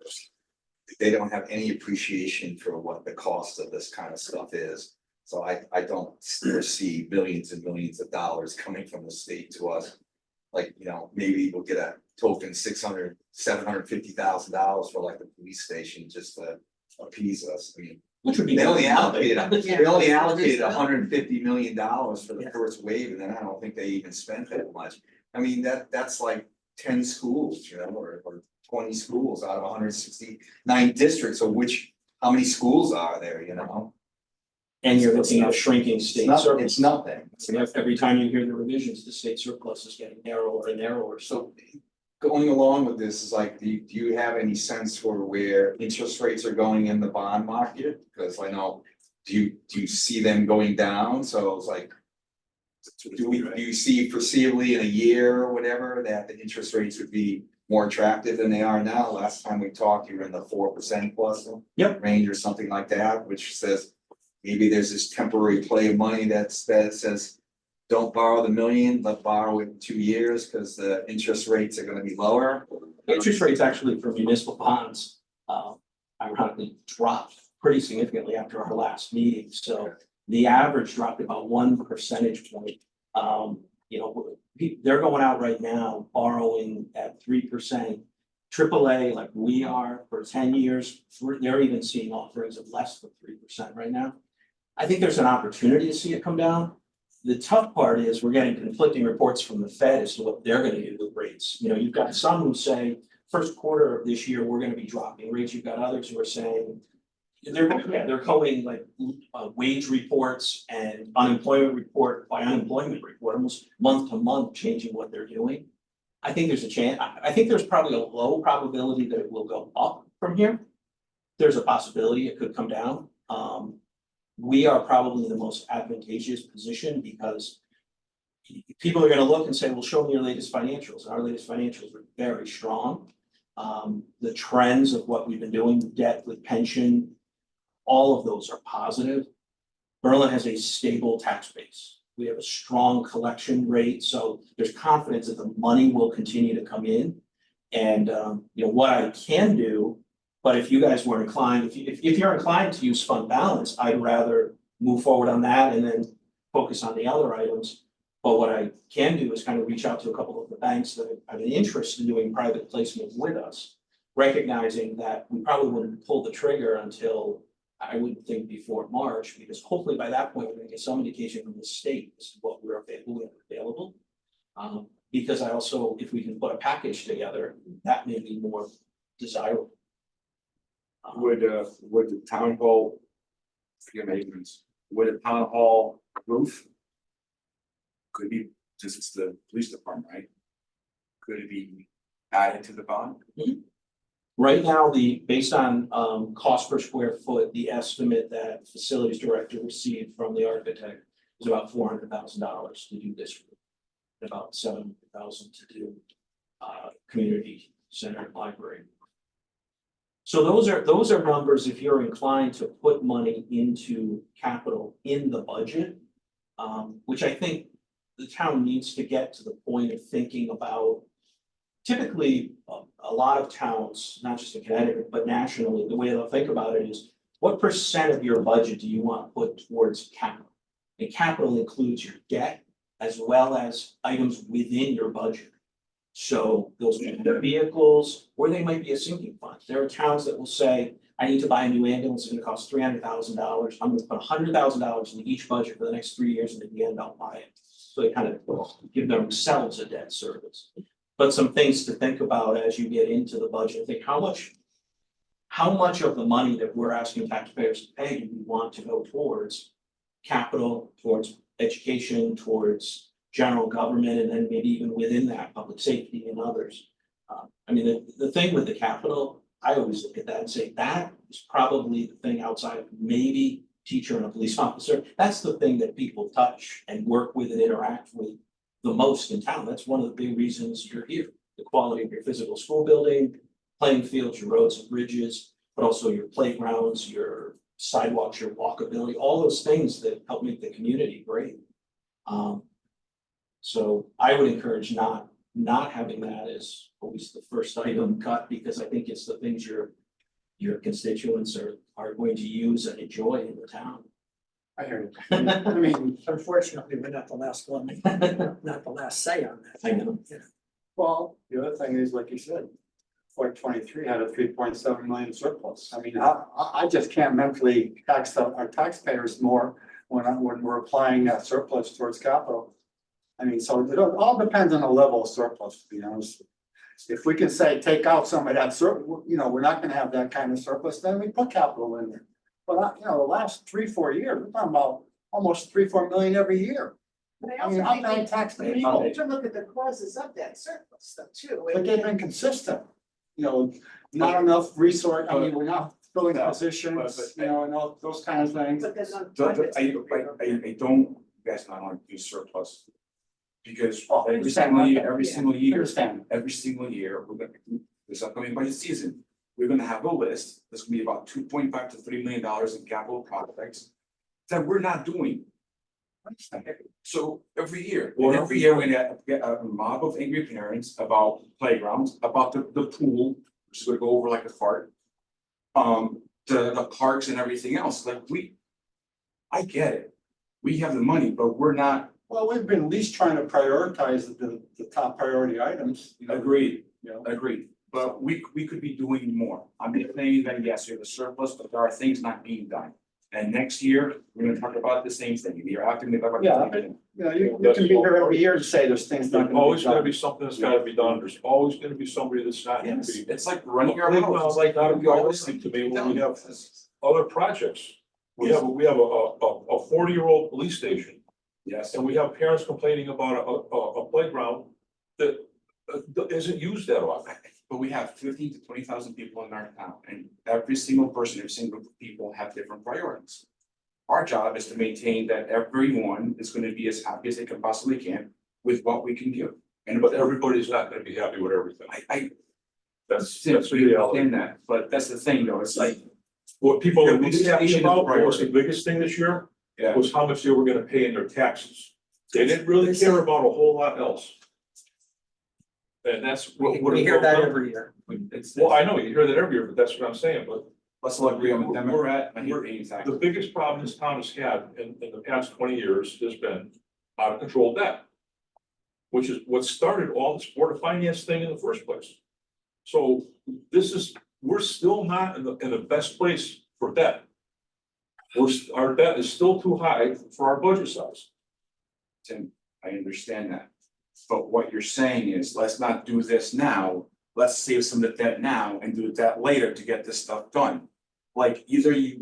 They don't have any appreciation for what the cost of this kind of stuff is. So I don't foresee millions and millions of dollars coming from the state to us. Like, you know, maybe we'll get a token $750,000 for like the police station just to appease us. I mean, Which would be. they only allocated, Yeah. they only allocated $150 million for the first wave, and then I don't think they even spent that much. I mean, that's like 10 schools, you know, or 20 schools out of 169 districts, of which, how many schools are there, you know? And you're looking at a shrinking It's state not, surplus. it's nothing. Every time you hear the revisions, the state surplus is getting narrower and narrower. So So going along with this is like, do you have any sense for where interest rates are going in the bond market? Because I know, do you see them going down? So it's like, do you see foreseeably in a year or whatever that the interest rates would be more attractive than they are now? Last time we talked, you were in the 4% plus range or something like that, which says maybe there's this temporary play of money that says, don't borrow the million, but borrow it in 2 years because the interest rates are gonna be lower. interest rates actually for municipal bonds, ironically dropped pretty significantly after our last meeting. So the average dropped about 1 percentage point. You know, they're going out right now borrowing at 3%. AAA, like we are for 10 years, they're even seeing offerings of less than 3% right now. I think there's an opportunity to see it come down. The tough part is we're getting conflicting reports from the Fed as to what they're gonna do with rates. You know, you've got some who say first quarter of this year, we're gonna be dropping rates. You've got others who are saying they're coding like wage reports and unemployment report by unemployment report, almost month to month, changing what they're doing. I think there's a chance, I think there's probably a low probability that it will go up from here. There's a possibility it could come down. We are probably in the most advantageous position because people are gonna look and say, well, show me your latest financials. Our latest financials are very strong. The trends of what we've been doing, debt with pension, all of those are positive. Berlin has a stable tax base. We have a strong collection rate, so there's confidence that the money will continue to come in. And you know, what I can do, but if you guys were inclined, if you're inclined to use fund balance, I'd rather move forward on that and then focus on the other items. But what I can do is kind of reach out to a couple of the banks that have an interest in doing private placement with us, recognizing that we probably wouldn't pull the trigger until I would think before March, because hopefully by that point, we're gonna get some indication from the state as to what we're available. Because I also, if we can put a package together, that may be more desirable. Would the town hall, forgive my ignorance, would a town hall roof? Could be, since it's the police department, right? Could it be added to the bond? Right now, based on cost per square foot, the estimate that facilities director received from the architect is about $400,000 to do this roof. About $700,000 to do community center library. So those are numbers if you're inclined to put money into capital in the budget. Which I think the town needs to get to the point of thinking about. Typically, a lot of towns, not just in Connecticut, but nationally, the way they'll think about it is, what percent of your budget do you want put towards capital? And capital includes your debt as well as items within your budget. So those are the vehicles, or they might be a sinking fund. There are towns that will say, I need to buy a new ambulance, it's gonna cost $300,000. I'm gonna put $100,000 in each budget for the next 3 years, and at the end, I'll buy it. So they kind of give themselves a debt service. But some things to think about as you get into the budget, think how much of the money that we're asking taxpayers to pay do we want to go towards capital, towards education, towards general government, and then maybe even within that, public safety and others. I mean, the thing with the capital, I always look at that and say, that is probably the thing outside of maybe teacher and a police officer. That's the thing that people touch and work with and interact with the most in town. That's one of the big reasons you're here. The quality of your physical school building, playing fields, your roads and bridges, but also your playgrounds, your sidewalks, your walkability, all those things that help make the community great. So I would encourage not having that as always the first item cut, because I think it's the things your constituents are going to use and enjoy in the town. I hear you. I mean, Unfortunately, we're not the last one, not the last say on that. I know. well, the other thing is, like you said, FY 23 had a 3.7 million surplus. I mean, I just can't mentally tax our taxpayers more when we're applying that surplus towards capital. I mean, so it all depends on the level of surplus, to be honest. If we can say, take out some of that we're not gonna have that kind of surplus, then we put capital in there. But the last 3-4 years, we're talking about almost 3-4 million every year. But I mean, how can I tax the people? need to look at the causes of that surplus though, too. But they've been consistent, not enough resource, I mean, we're not filling positions, and all those kind of things. But there's no. I don't, you guys not want to do surplus. Because Oh, I every understand single that. year, every Yeah. single year, Understand. every single year, we're gonna, this upcoming budget season, we're gonna have a list, that's gonna be about $2.5 to $3 million in capital projects that we're not doing. So every year, and every year, we're gonna get a mob of angry parents about playgrounds, about the pool, which is gonna go over like a fart. The parks and everything else, like I get it, we have the money, but we're not. Well, we've been at least trying to prioritize the top priority items. Agreed, You know, agreed, but we could be doing more. I'm not saying that, yes, we have a surplus, but there are things not being done. And next year, we're gonna talk about the same thing, the year after, we're gonna talk about the same thing. you can be there every year and say there's things not There's gonna always be gonna done. be something that's gotta be done, there's always gonna be somebody that's not gonna Yes, be. it's like running our Well, house. like, not realistic to me when we have other projects. We have a 40-year-old police station, Yes, and we have parents complaining about a playground that isn't used that often. but we have 15,000 to 20,000 people in our town, and every single person, every single group of people have different priorities. Our job is to maintain that everyone is gonna be as happy as they can possibly can with what we can give. And But everybody's not gonna be happy with everything. I That's we the reality. understand that, but that's the thing though, it's like, What people Yeah, are police really happy station is about, priority. what was the biggest thing this year, yeah, was how much they were gonna pay in their taxes. They didn't really care about a whole lot else. And that's what. We hear that every year. it's, Well, I know, you hear that every year, but that's what I'm saying, but let's all agree, I'm a Democrat, I hate We're- paying the taxes. biggest problem this town has had in the past 20 years has been out of control debt. Which is what started all this Board of Finance thing in the first place. So we're still not in the best place for debt. Our debt is still too high for our budget size. Tim, I understand that. But what you're saying is, let's not do this now, let's save some of the debt now and do that later to get this stuff done. Like either you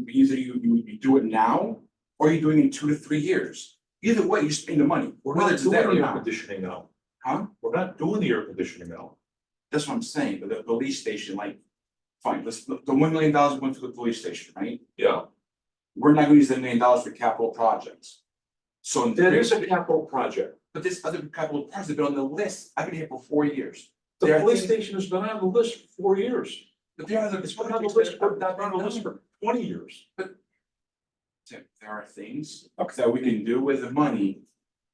do it now, or you're doing it in 2 to 3 years. Either way, you spend the money, We're whether not it's doing debt or the air not, conditioning now. huh? We're not doing the air conditioning now. That's what I'm saying, but the police station, like, fine, the $1 million went to the police station, right? Yeah, We're not gonna use the $1 million for capital projects. So. that is a capital project. But this other capital projects have been on the list, I've been here for 4 years. The There are police things- station has been on the list for 4 years. But there are other. It's been on the list, but not on the list for 20 years. Tim, there are things that we can do with the money.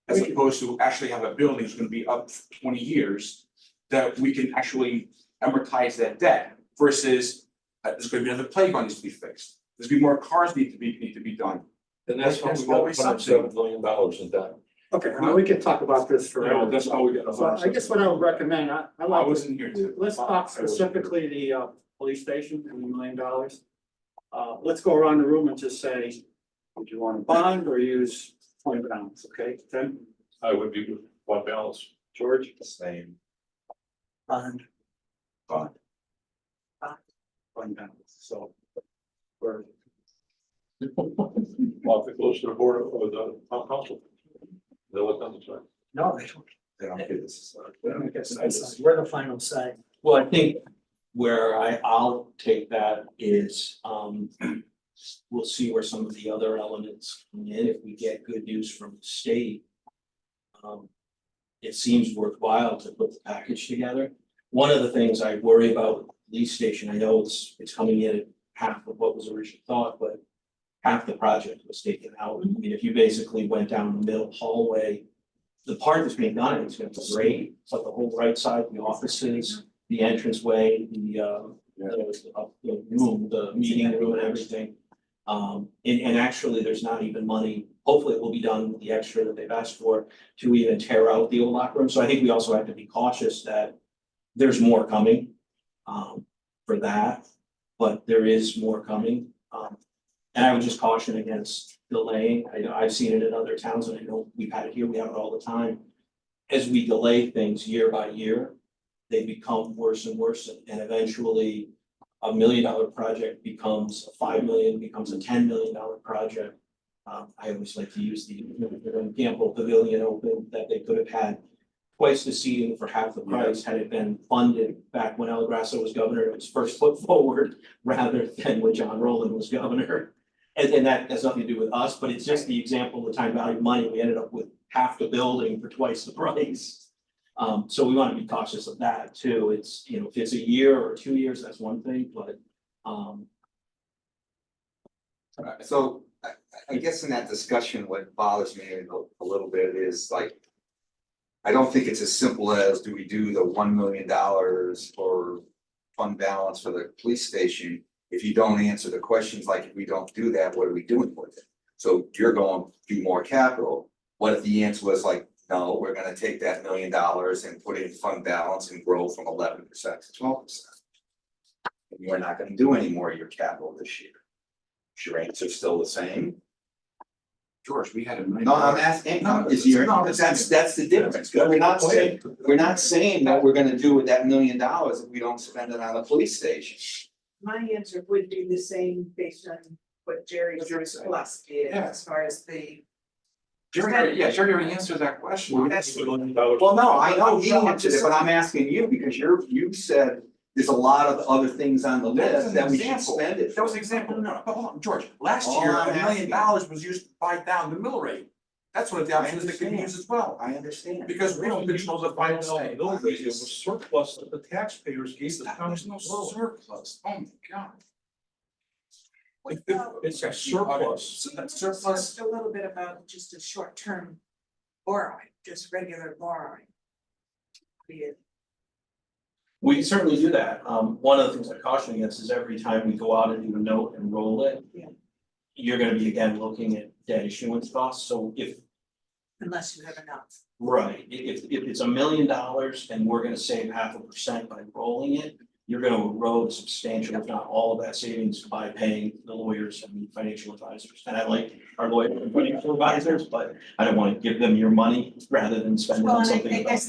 As opposed to actually have a building that's gonna be up 20 years, that we can actually amortize that debt versus. There's gonna be another playground needs to be fixed, there's gonna be more cars need to be done. And that's how we There's got always $107 million in debt. Okay, now we can talk about this You know, forever. that's how we got So I guess what I would recommend, I I like, wasn't here to. let's talk specifically the police station and the $1 million. Let's go around the room and just say, would you want to bond or use fund balance, okay? Tim, I would be with fund balance. George, Same. Bond. fund balance, so. We're, Well, if it goes to the board of the town council. They'll look on the side. No, they don't. They don't get this. We don't get that side. We're the final say. Well, I think where I'll take that is, we'll see where some of the other elements come in, if we get good news from the state. It seems worthwhile to put the package together. One of the things I worry about with the police station, I know it's coming in at half of what was originally thought, but half the project was taken out. I mean, if you basically went down the middle hallway, the part that's being done, it's gonna be great, but the whole right side, the offices, the entranceway, the room, the meeting room and everything. And actually, there's not even money, hopefully it will be done with the extra that they've asked for, to even tear out the old locker room. So I think we also have to be cautious that there's more coming, for that, but there is more coming. And I would just caution against delaying. I know I've seen it in other towns, and I know we've had it here, we have it all the time. As we delay things year by year, they become worse and worse, and eventually $1 million project becomes a 5 million, becomes a $10 million project. I always like to use the Gamble Pavilion Open, that they could have had twice the seating for half the price had it been funded back when El Grasso was governor. It was first foot forward rather than when John Rowland was governor. And that has nothing to do with us, but it's just the example of the time value of money. We ended up with half the building for twice the price. So we want to be cautious of that too. It's, you know, if it's a year or 2 years, that's one thing, but, So I guess in that discussion, what bothers me a little bit is like. I don't think it's as simple as, do we do the $1 million for fund balance for the police station? If you don't answer the questions, like if we don't do that, what are we doing with it? So you're going to do more capital. What if the answer was like, no, we're gonna take that $1 million and put it in fund balance and grow from 11% to 12%. And you're not gonna do any more of your capital this year. Is your answer still the same? George, we had $1 million. No, I'm asking, that's the difference. We're not saying that we're gonna do with that $1 million if we don't spend it on the police station. My answer would be the same based on what Jerry's philosophy is, Yeah. as far as the. Jerry already answered that question. That's- Well, no, I know he answered it, but I'm asking you because you said there's a lot of other things on the list that we should spend it. That was an example. No, but hold on, George, last All year, I'm $1 million asking- was used to buy down the mill rate. That's one of the options that can be used as well, I understand. because we don't control the final say. It was surplus that the taxpayers gave the That town. was no surplus, oh my god. It's a surplus. So that's Just surplus, a little bit about just a short-term borrowing, just regular borrowing. Be it we certainly do that. One of the things I caution against is every time we go out and do a note and roll it. Yeah. You're gonna be again looking at debt issuance costs, so if, unless you have enough. right, if it's $1 million and we're gonna save 0.5% by rolling it. You're gonna erode a substantial, if not all of that savings by paying the lawyers and the financial advisors. And I like our lawyers and financial advisors, but I don't wanna give them your money rather than spend it Well, on and something. I guess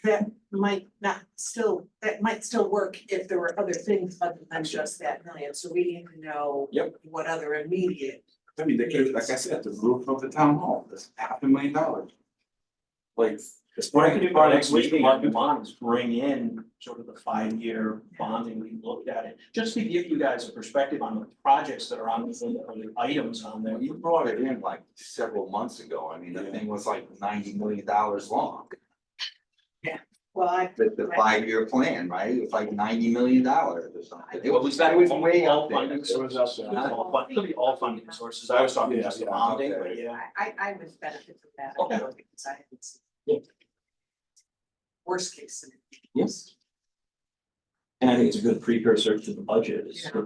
that might still work if there were other things other than just that million, so we need to know. Yep. What other immediate. I mean, they could, like I said, the roof of the town hall, that's $500,000. Like. What I can do by next meeting, Mark, you want is bring in sort of the 5-year bonding, we looked at it, just to give you guys a perspective on the projects that are on the items on there. You brought it in like several months ago. I mean, the thing was like $90 million long. Well, The 5-year plan, right? It was like $90 million or something. It Well, was that way all out there. funding sources. It could be all funding sources, I was talking just the bonding, but okay. yeah. I would benefit from that, Okay. because I haven't seen. Yeah. Worst case scenario. Yes. And I think it's a good precursor to the budget, is, Yeah.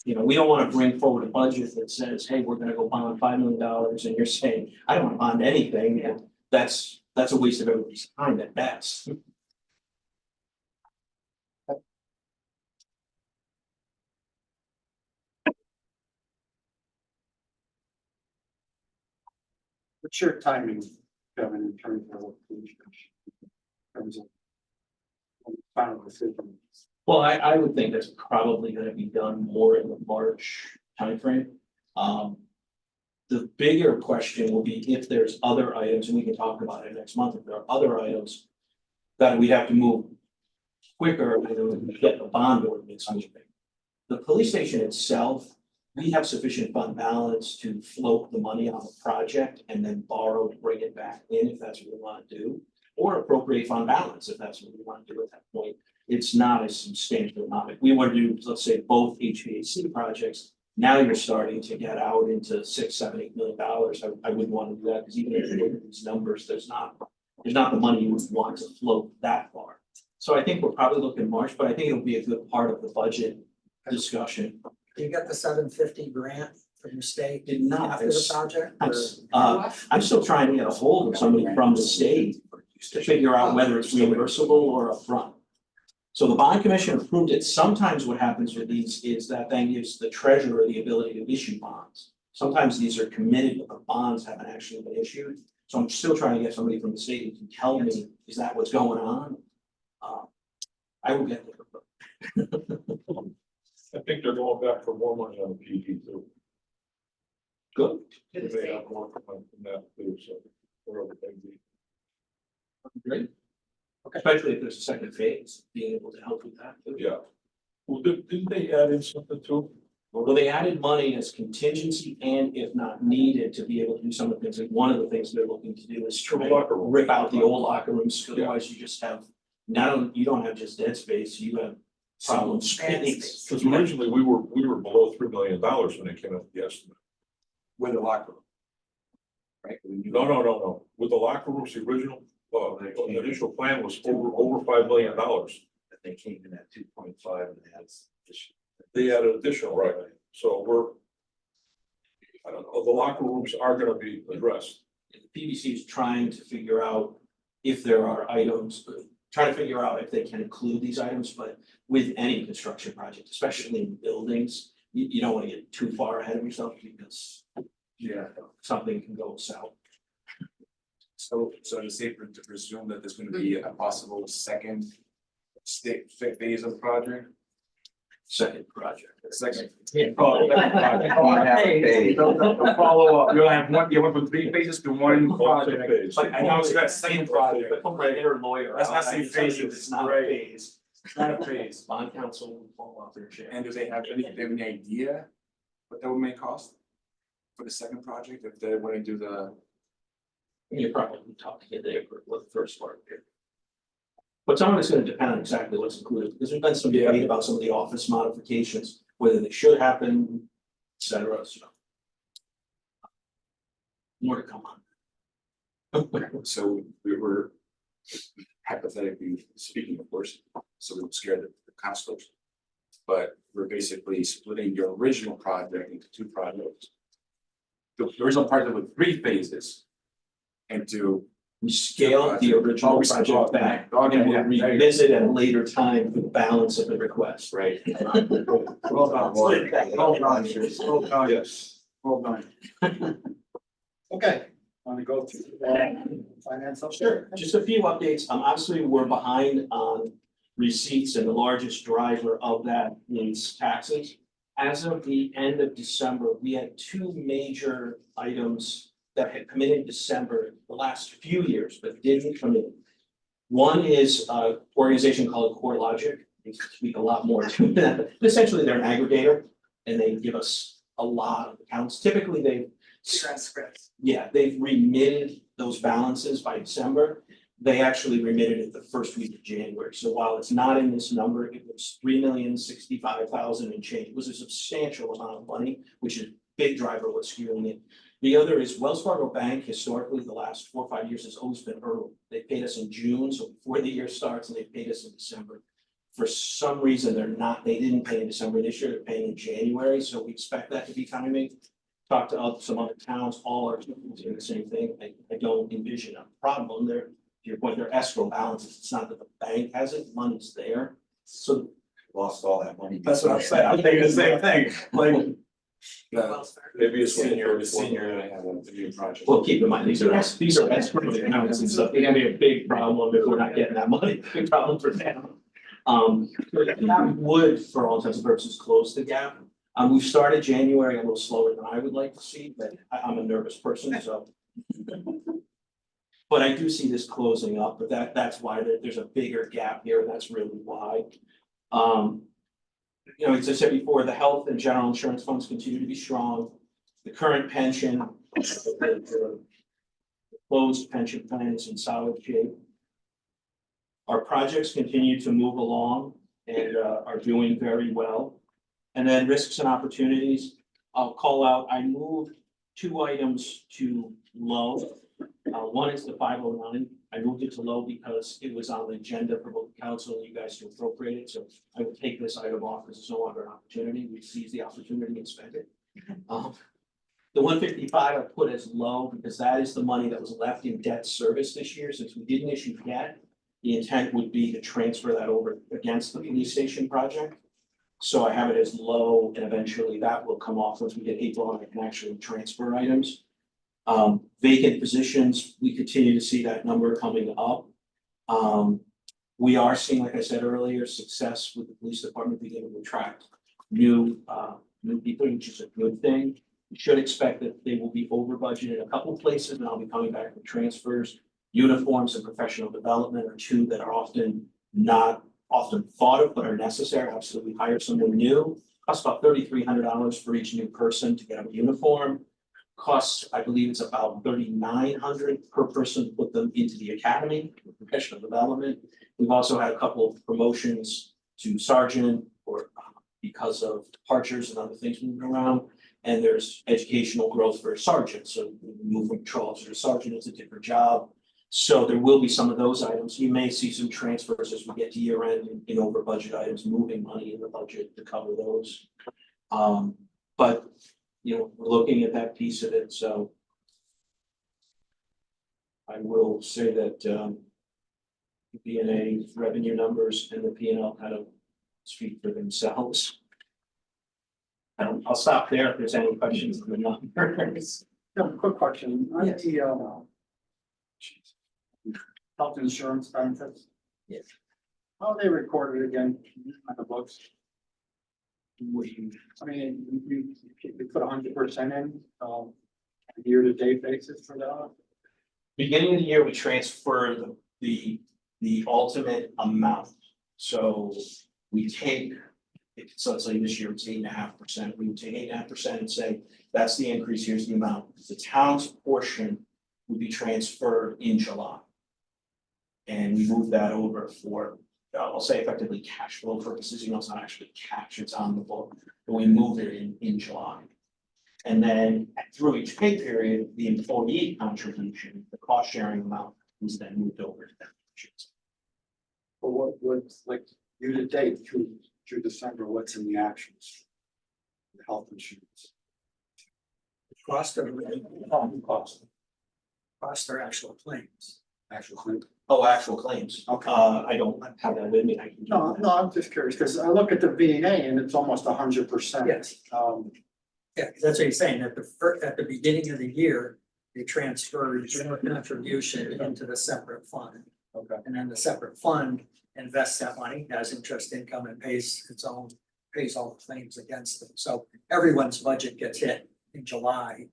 you know, we don't wanna bring forward a budget that says, hey, we're gonna go bond $5 million, and you're saying, I don't wanna bond anything. Yeah. That's a waste of everybody's time at best. What's your timing, Kevin, in terms of? In terms of. Final decision. Well, I would think that's probably gonna be done more in the March timeframe. The bigger question will be if there's other items, and we can talk about it next month, if there are other items that we'd have to move quicker and get the bond ordinance moving. The police station itself, we have sufficient fund balance to float the money on the project and then borrow to bring it back in if that's what we want to do. Or appropriate fund balance if that's what we want to do at that point. It's not a substantial amount. If we were to do, let's say, both HVAC projects, now you're starting to get out into $6, $7, $8 million. I wouldn't want to do that because even if you look at these numbers, there's not the money you would want to float that far. So I think we're probably looking March, but I think it'll be a good part of the budget discussion. You got the $750 grant from the state Did not. after the project? I'm, or- I'm still trying to get a hold of somebody from the state to figure out whether it's reimbursable or upfront. So the bond commission approved it. Sometimes what happens with these is that then gives the treasurer the ability to issue bonds. Sometimes these are committed, but the bonds haven't actually been issued. So I'm still trying to get somebody from the state who can tell me, is that what's going on? I will get there. I think they're going back for more money on the PD too. Good. They have more from that too, so whatever they do. Great. Especially if there's a second phase, being able to help with that. too. Yeah. Well, didn't they add in something too? Well, they added money as contingency and if not needed to be able to do some of the things, like one of the things they're looking to do is try to Locker room. rip out the old locker rooms, Yeah. otherwise you just have. You don't have just dead space, you have problem space. Because originally we were below $3 million when it came up with the estimate. With the locker room. Right? No. With the locker rooms, the original, the initial plan was over $5 million. They came in at 2.5 and that's. They added additional, right? So I don't know, the locker rooms are gonna be addressed. The PBC is trying to figure out if there are items, trying to figure out if they can include these items, but with any construction project, especially in buildings, you don't want to get too far ahead of yourself because something can go south. So it's safe to presume that there's gonna be a possible second phase of the project? Second project. Second. Hey. Follow up, you'll have one, you went from 3 phases to one project. Phase. But I know it's that second project. But from my inner lawyer. That's not I can saying tell you phases, It's not a right. phase. It's not a phase. Bond counsel will fall off their chair. And do they have any idea what that would may cost? For the second project, if they wanna do the, You're probably talking to Dave for what the first part here. But some of it's gonna depend on exactly what's included, because there's been some debate about some of the office modifications, whether they should happen, et cetera, so. More to come on. so we were hypothetically speaking, of course, so we would scare the counselors. But we're basically splitting your original project into 2 projects. The original project with 3 phases. Into We scaled the original we scaled project back, and we'll revisit at a later time for the balance of the request. Right. Well done. Well done. Yes. Well done. Okay, want to go through finance update? Sure, just a few updates. Obviously, we're behind on receipts and the largest driver of that is taxes. As of the end of December, we had 2 major items that had come in December the last few years, but didn't come in. One is an organization called CoreLogic. They speak a lot more to that, but essentially they're an aggregator and they give us a lot of accounts. Typically, they've remitted those balances by December. They actually remitted it the first week of January. So while it's not in this number, it was $3,065,000 and change. It was a substantial amount of money, which is a big driver what's skewing it. The other is Wells Fargo Bank, historically, the last 4 or 5 years has always been early. They paid us in June, so before the year starts, and they paid us in December. For some reason, they didn't pay in December this year, they're paying in January, so we expect that to be coming. Talk to some other towns, all are doing the same thing. I don't envision a problem there. To your point, their escrow balances, it's not that the bank has it, money's there, so. Lost all that money. That's what I'm saying, I'm thinking the same thing, like. Maybe it's Senior, I have a new project. Well, keep in mind, these are escrow accounts and stuff, they're gonna be a big problem if we're not getting that money, big problem for them. That would, for all intents and purposes, close the gap. We've started January a little slower than I would like to see, but I'm a nervous person, so. But I do see this closing up, but that's why there's a bigger gap here, that's really why. You know, as I said before, the health and general insurance funds continue to be strong. The current pension, the closed pension plan is in solid shape. Our projects continue to move along and are doing very well. And then risks and opportunities, I'll call out, I moved 2 items to low. One is the 509. I moved it to low because it was on the agenda for both council and you guys to appropriate it. So I will take this item off because it's no longer an opportunity. We seize the opportunity and spend it. The 155 I put as low because that is the money that was left in debt service this year. Since we didn't issue debt, the intent would be to transfer that over against the police station project. So I have it as low and eventually that will come off once we get April and I can actually transfer items. Vacant positions, we continue to see that number coming up. We are seeing, like I said earlier, success with the police department being able to attract new people, which is a good thing. You should expect that they will be over budgeted a couple places and I'll be coming back with transfers. Uniforms and professional development are 2 that are not often thought of, but are necessary. Absolutely hire someone new. Costs about $3,300 for each new person to get a uniform. Costs, I believe it's about $3,900 per person to put them into the academy for professional development. We've also had a couple of promotions to sergeant or because of departures and other things moving around. And there's educational growth for a sergeant. So we move from patrol officer to sergeant, it's a different job. So there will be some of those items. You may see some transfers as we get to year end in over budget items, moving money in the budget to cover those. But you know, we're looking at that piece of it, so. I will say that the B&A revenue numbers and the P&L kind of speak for themselves. I'll stop there if there's any questions on the numbers. Quick question, on Yes. the health insurance benefits. Yes. How are they recorded again on the books? We, I mean, you put 100% in, year-to-date basis for that? beginning of the year, we transferred the ultimate amount. So we take, so it's like this year, it's 8.5%. We would take 8.5% and say, that's the increase, here's the amount. The town's portion would be transferred in July. And we move that over for, I'll say effectively cash flow purposes, it's not actually cash, it's on the book, but we move it in July. And then through each pay period, the employee contribution, the cost sharing amount is then moved over to that. Or what's like year-to-date through December, what's in the actions? The health insurance. Cost of, Cost, cost or actual claims. actual claim. Oh, actual claims. Okay. I don't have that with me. I can do No, that. no, I'm just curious, because I look at the V&A and it's almost 100%. Yes. Yeah, 'cause that's what he's saying, at the beginning of the year, they transfer general contribution into the separate fund. Okay. And then the separate fund invests that money, has interest income and pays all the claims against them. So everyone's budget gets hit in July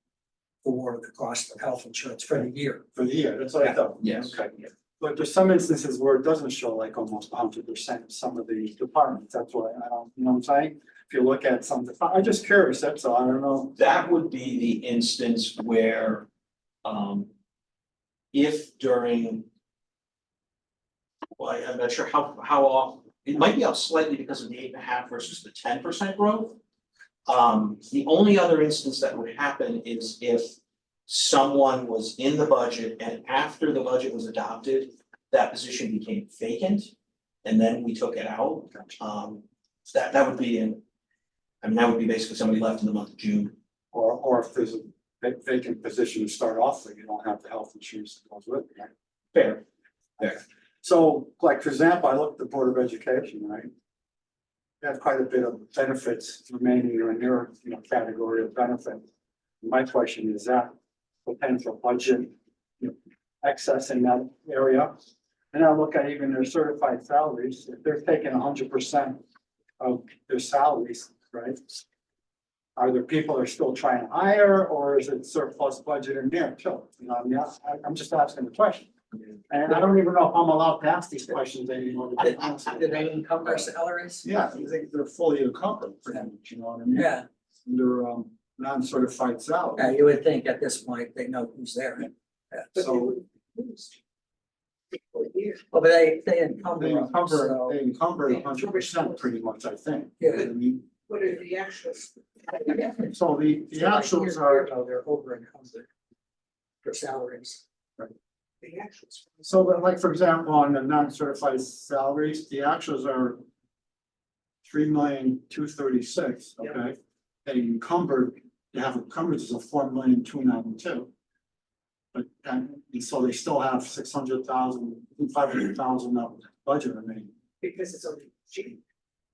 for the cost of health insurance for the year. For the year, that's what I thought. Yes. Okay. But there's some instances where it doesn't show like almost 100% of some of the departments, that's why I don't, you know what I'm saying? If you look at some, I'm just curious, that's all, I don't know. That would be the instance where, if during. Well, I'm not sure how often, it might be up slightly because of the 8.5 versus the 10% growth. The only other instance that would happen is if someone was in the budget and after the budget was adopted, that position became vacant. And then we took it out. That would be that would be basically somebody left in the month of June. Or if there's a vacant position to start off with, you don't have the health insurance that goes with it, right? Fair. So, like, for example, I looked at the Board of Education, right? They have quite a bit of benefits remaining in their, category of benefit. My question is that potential budget, excess in that area? And I look at even their certified salaries, if they're taking 100% of their salaries, right? are there people that are still trying to hire, or is it surplus budget in there too? You know, I mean, I'm just asking the question. And I don't even know if I'm allowed to ask these questions anymore. to be honest with you. Did they encumber salaries? Yeah, I think they're fully encumbered, pretty much, you know what I mean? Yeah, They're, non-certified salary. yeah, you would think at this point they know who's there. Yeah. So Well, but they encumber. they them, encumber, so- they encumber 100% pretty much, I think. Yeah. I mean, What are the actuals? so the So like actuals years are, ago, they're over encumbered for salaries. The actuals. so that, like, for example, on the non-certified salaries, the actuals are 3,236,000, Yeah. okay? They encumbered, they have encumbered is a 4,292,000. But, and so they still have 600,000, 500,000 of budget remaining. Because it's only cheap.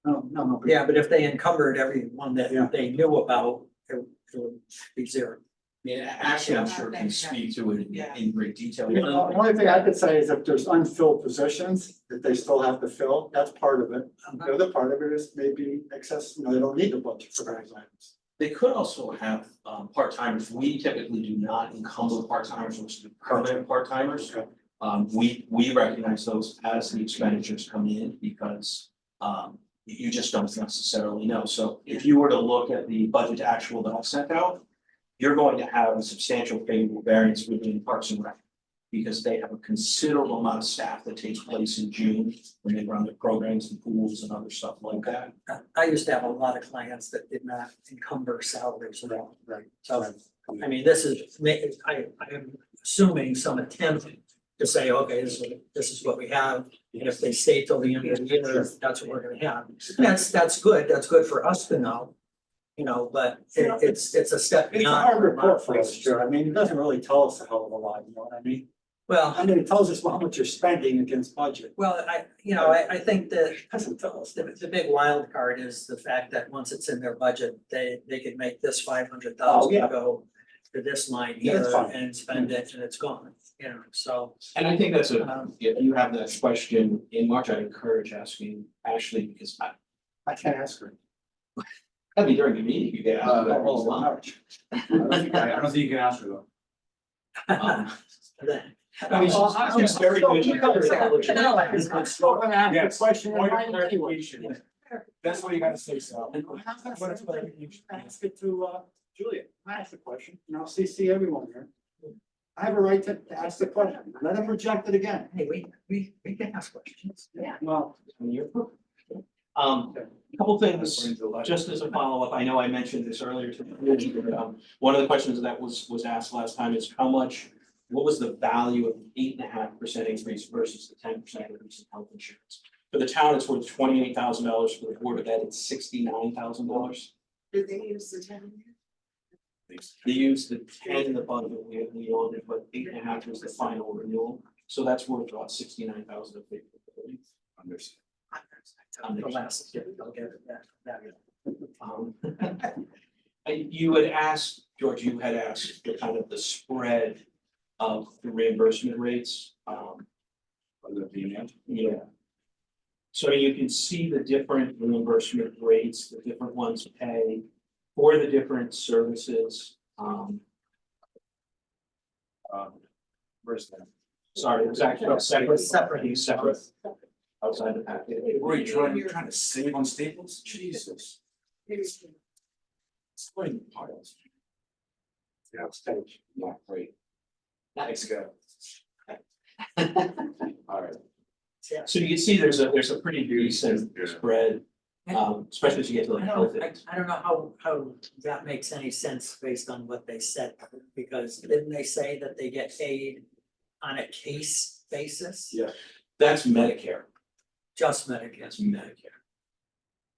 No. but- Yeah, but if they encumbered every one Yeah. that they knew about, it would be zero. Yeah, actually, I'm sure can speak to it in great detail. The only thing I could say is if there's unfilled positions that they still have to fill, that's part of it. The other part of it is maybe excess, they don't need the budget for those items. They could also have part-timers. We typically do not encumber part-timers, which are permanent part-timers. Okay. We recognize those as the expenditures come in because you just don't necessarily know. So if you were to look at the budget to actual that I sent out, you're going to have a substantial favorable variance within Parks and Rec. Because they have a considerable amount of staff that takes place in June when they run their programs and pools and other stuff like that. I used to have a lot of clients that did not encumber salaries at all. Right. So, I mean, this is, I am assuming some attempt to say, okay, this is what we have. And if they stay till the end of the year, that's what we're gonna have. That's good for us to know. But it's a step It's a beyond. hard report for us, sure. I mean, it doesn't really tell us a hell of a lot, you know what I mean? Well, I mean, it tells us how much you're spending against budget. I think that It doesn't tell us. the big wild card is the fact that once it's in their budget, they could make this 500,000 Oh, yeah. go to this line Yeah, here that's fine. and spend it and it's gone, so. And I think that's um, if you have that question in March, I'd encourage asking Ashley because I can't ask her. I mean, during the meeting, you get asked that all along. I don't think you can ask her though. I mean, she's very good. She's very intelligent. I'm still gonna ask the Yes. question. Point of anyway. clarification. That's what you gotta say, Sal. Ask it to Julia. I asked the question, and I'll CC everyone here. I have a right to ask the question. Let him reject it again. Hey, we can ask questions. Yeah. Well, Couple things, just as a follow-up, I know I mentioned this earlier today, but one of the questions that was asked last time is what was the value of the 8.5% increase versus the 10% increase in health insurance? For the town, it's worth $28,000, for the Board of Ed, it's $69,000. Did they use the town? They used the 10 in the budget, we owned it, but 8.5 was the final renewal, so that's worth about $69,000 of favorability. Understood. The last, I'll get it that. You had asked, George, you had asked the kind of the spread of the reimbursement rates. Yeah. So you can see the different reimbursement rates, the different ones pay for the different services. Where's that? Sorry, it was actually separate. Separate. Separate. Outside the packet. Were you trying to save on Staples? Jesus. Explain the piles. yeah, stage. Yeah, great. Thanks, guy. All right. So you can see there's a pretty decent Yeah. spread, especially as you get to the health. I don't know how that makes any sense based on what they said, because didn't they say that they get paid on a case basis? Yeah. That's Medicare. Just Medicare, That's Medicare.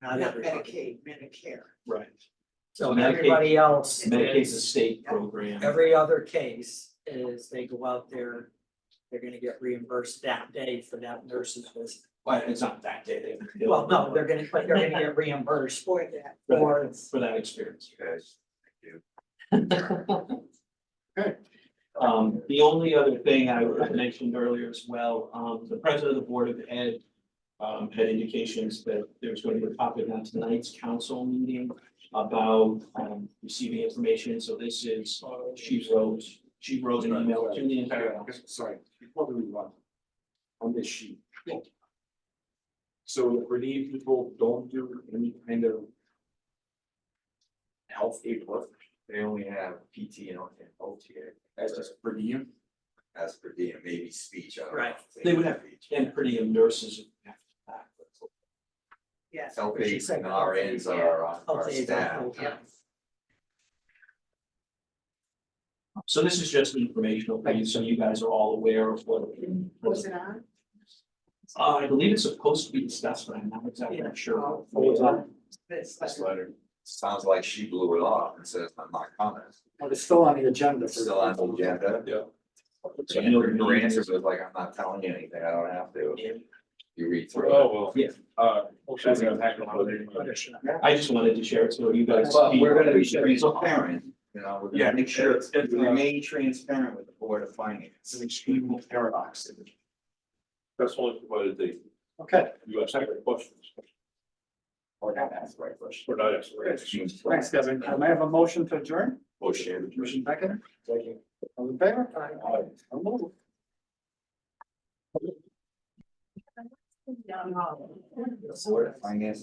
not Not everybody. Medicare. Right. So Medicaid- everybody else Medicaid's a is, state program. every other case is they go out there, they're gonna get reimbursed that day for that nurse's visit. But it's not that day. Well, no, they're gonna get reimbursed For that. For that experience. Guys, The only other thing I mentioned earlier as well, the president of the Board of Ed had indications that there's going to be a topic on tonight's council meeting about, receiving information, so this is, she wrote an email to the entire. Sorry, before we move on this sheet. So for these people don't do any kind of health aid work, They only have PT and OTA that's just per diem. as per diem, maybe speech. I don't know Right. if They would have speech. And per diem nurses. Yes. Health aides She's and like- RNs are on our Hopefully it's staff. full time. So this is just informational for you, so you guys are all aware of what. Was it on? I believe it's supposed to be discussed, but I'm not exactly sure. This This letter. letter. Sounds like she blew it off and says, I'm not coming. But it's still on the agenda. It's still on the agenda. Yeah. So your answer was like, I'm not telling you anything, I don't have to. You read through it. Oh, well. Yeah. That's gonna happen on the- I just wanted to share it so you guys. But we're gonna be transparent, you know, we're Yeah, gonna make sure it's, we uh, remain transparent with the Board of Finance. It's an extreme paradox. That's only provided they, Okay, you ask the right questions, Or not ask the right question. or not ask the right questions. thanks, Kevin. Can I have a motion to adjourn? Motion. Motion second? All in favor? I'll move. Board of Finance.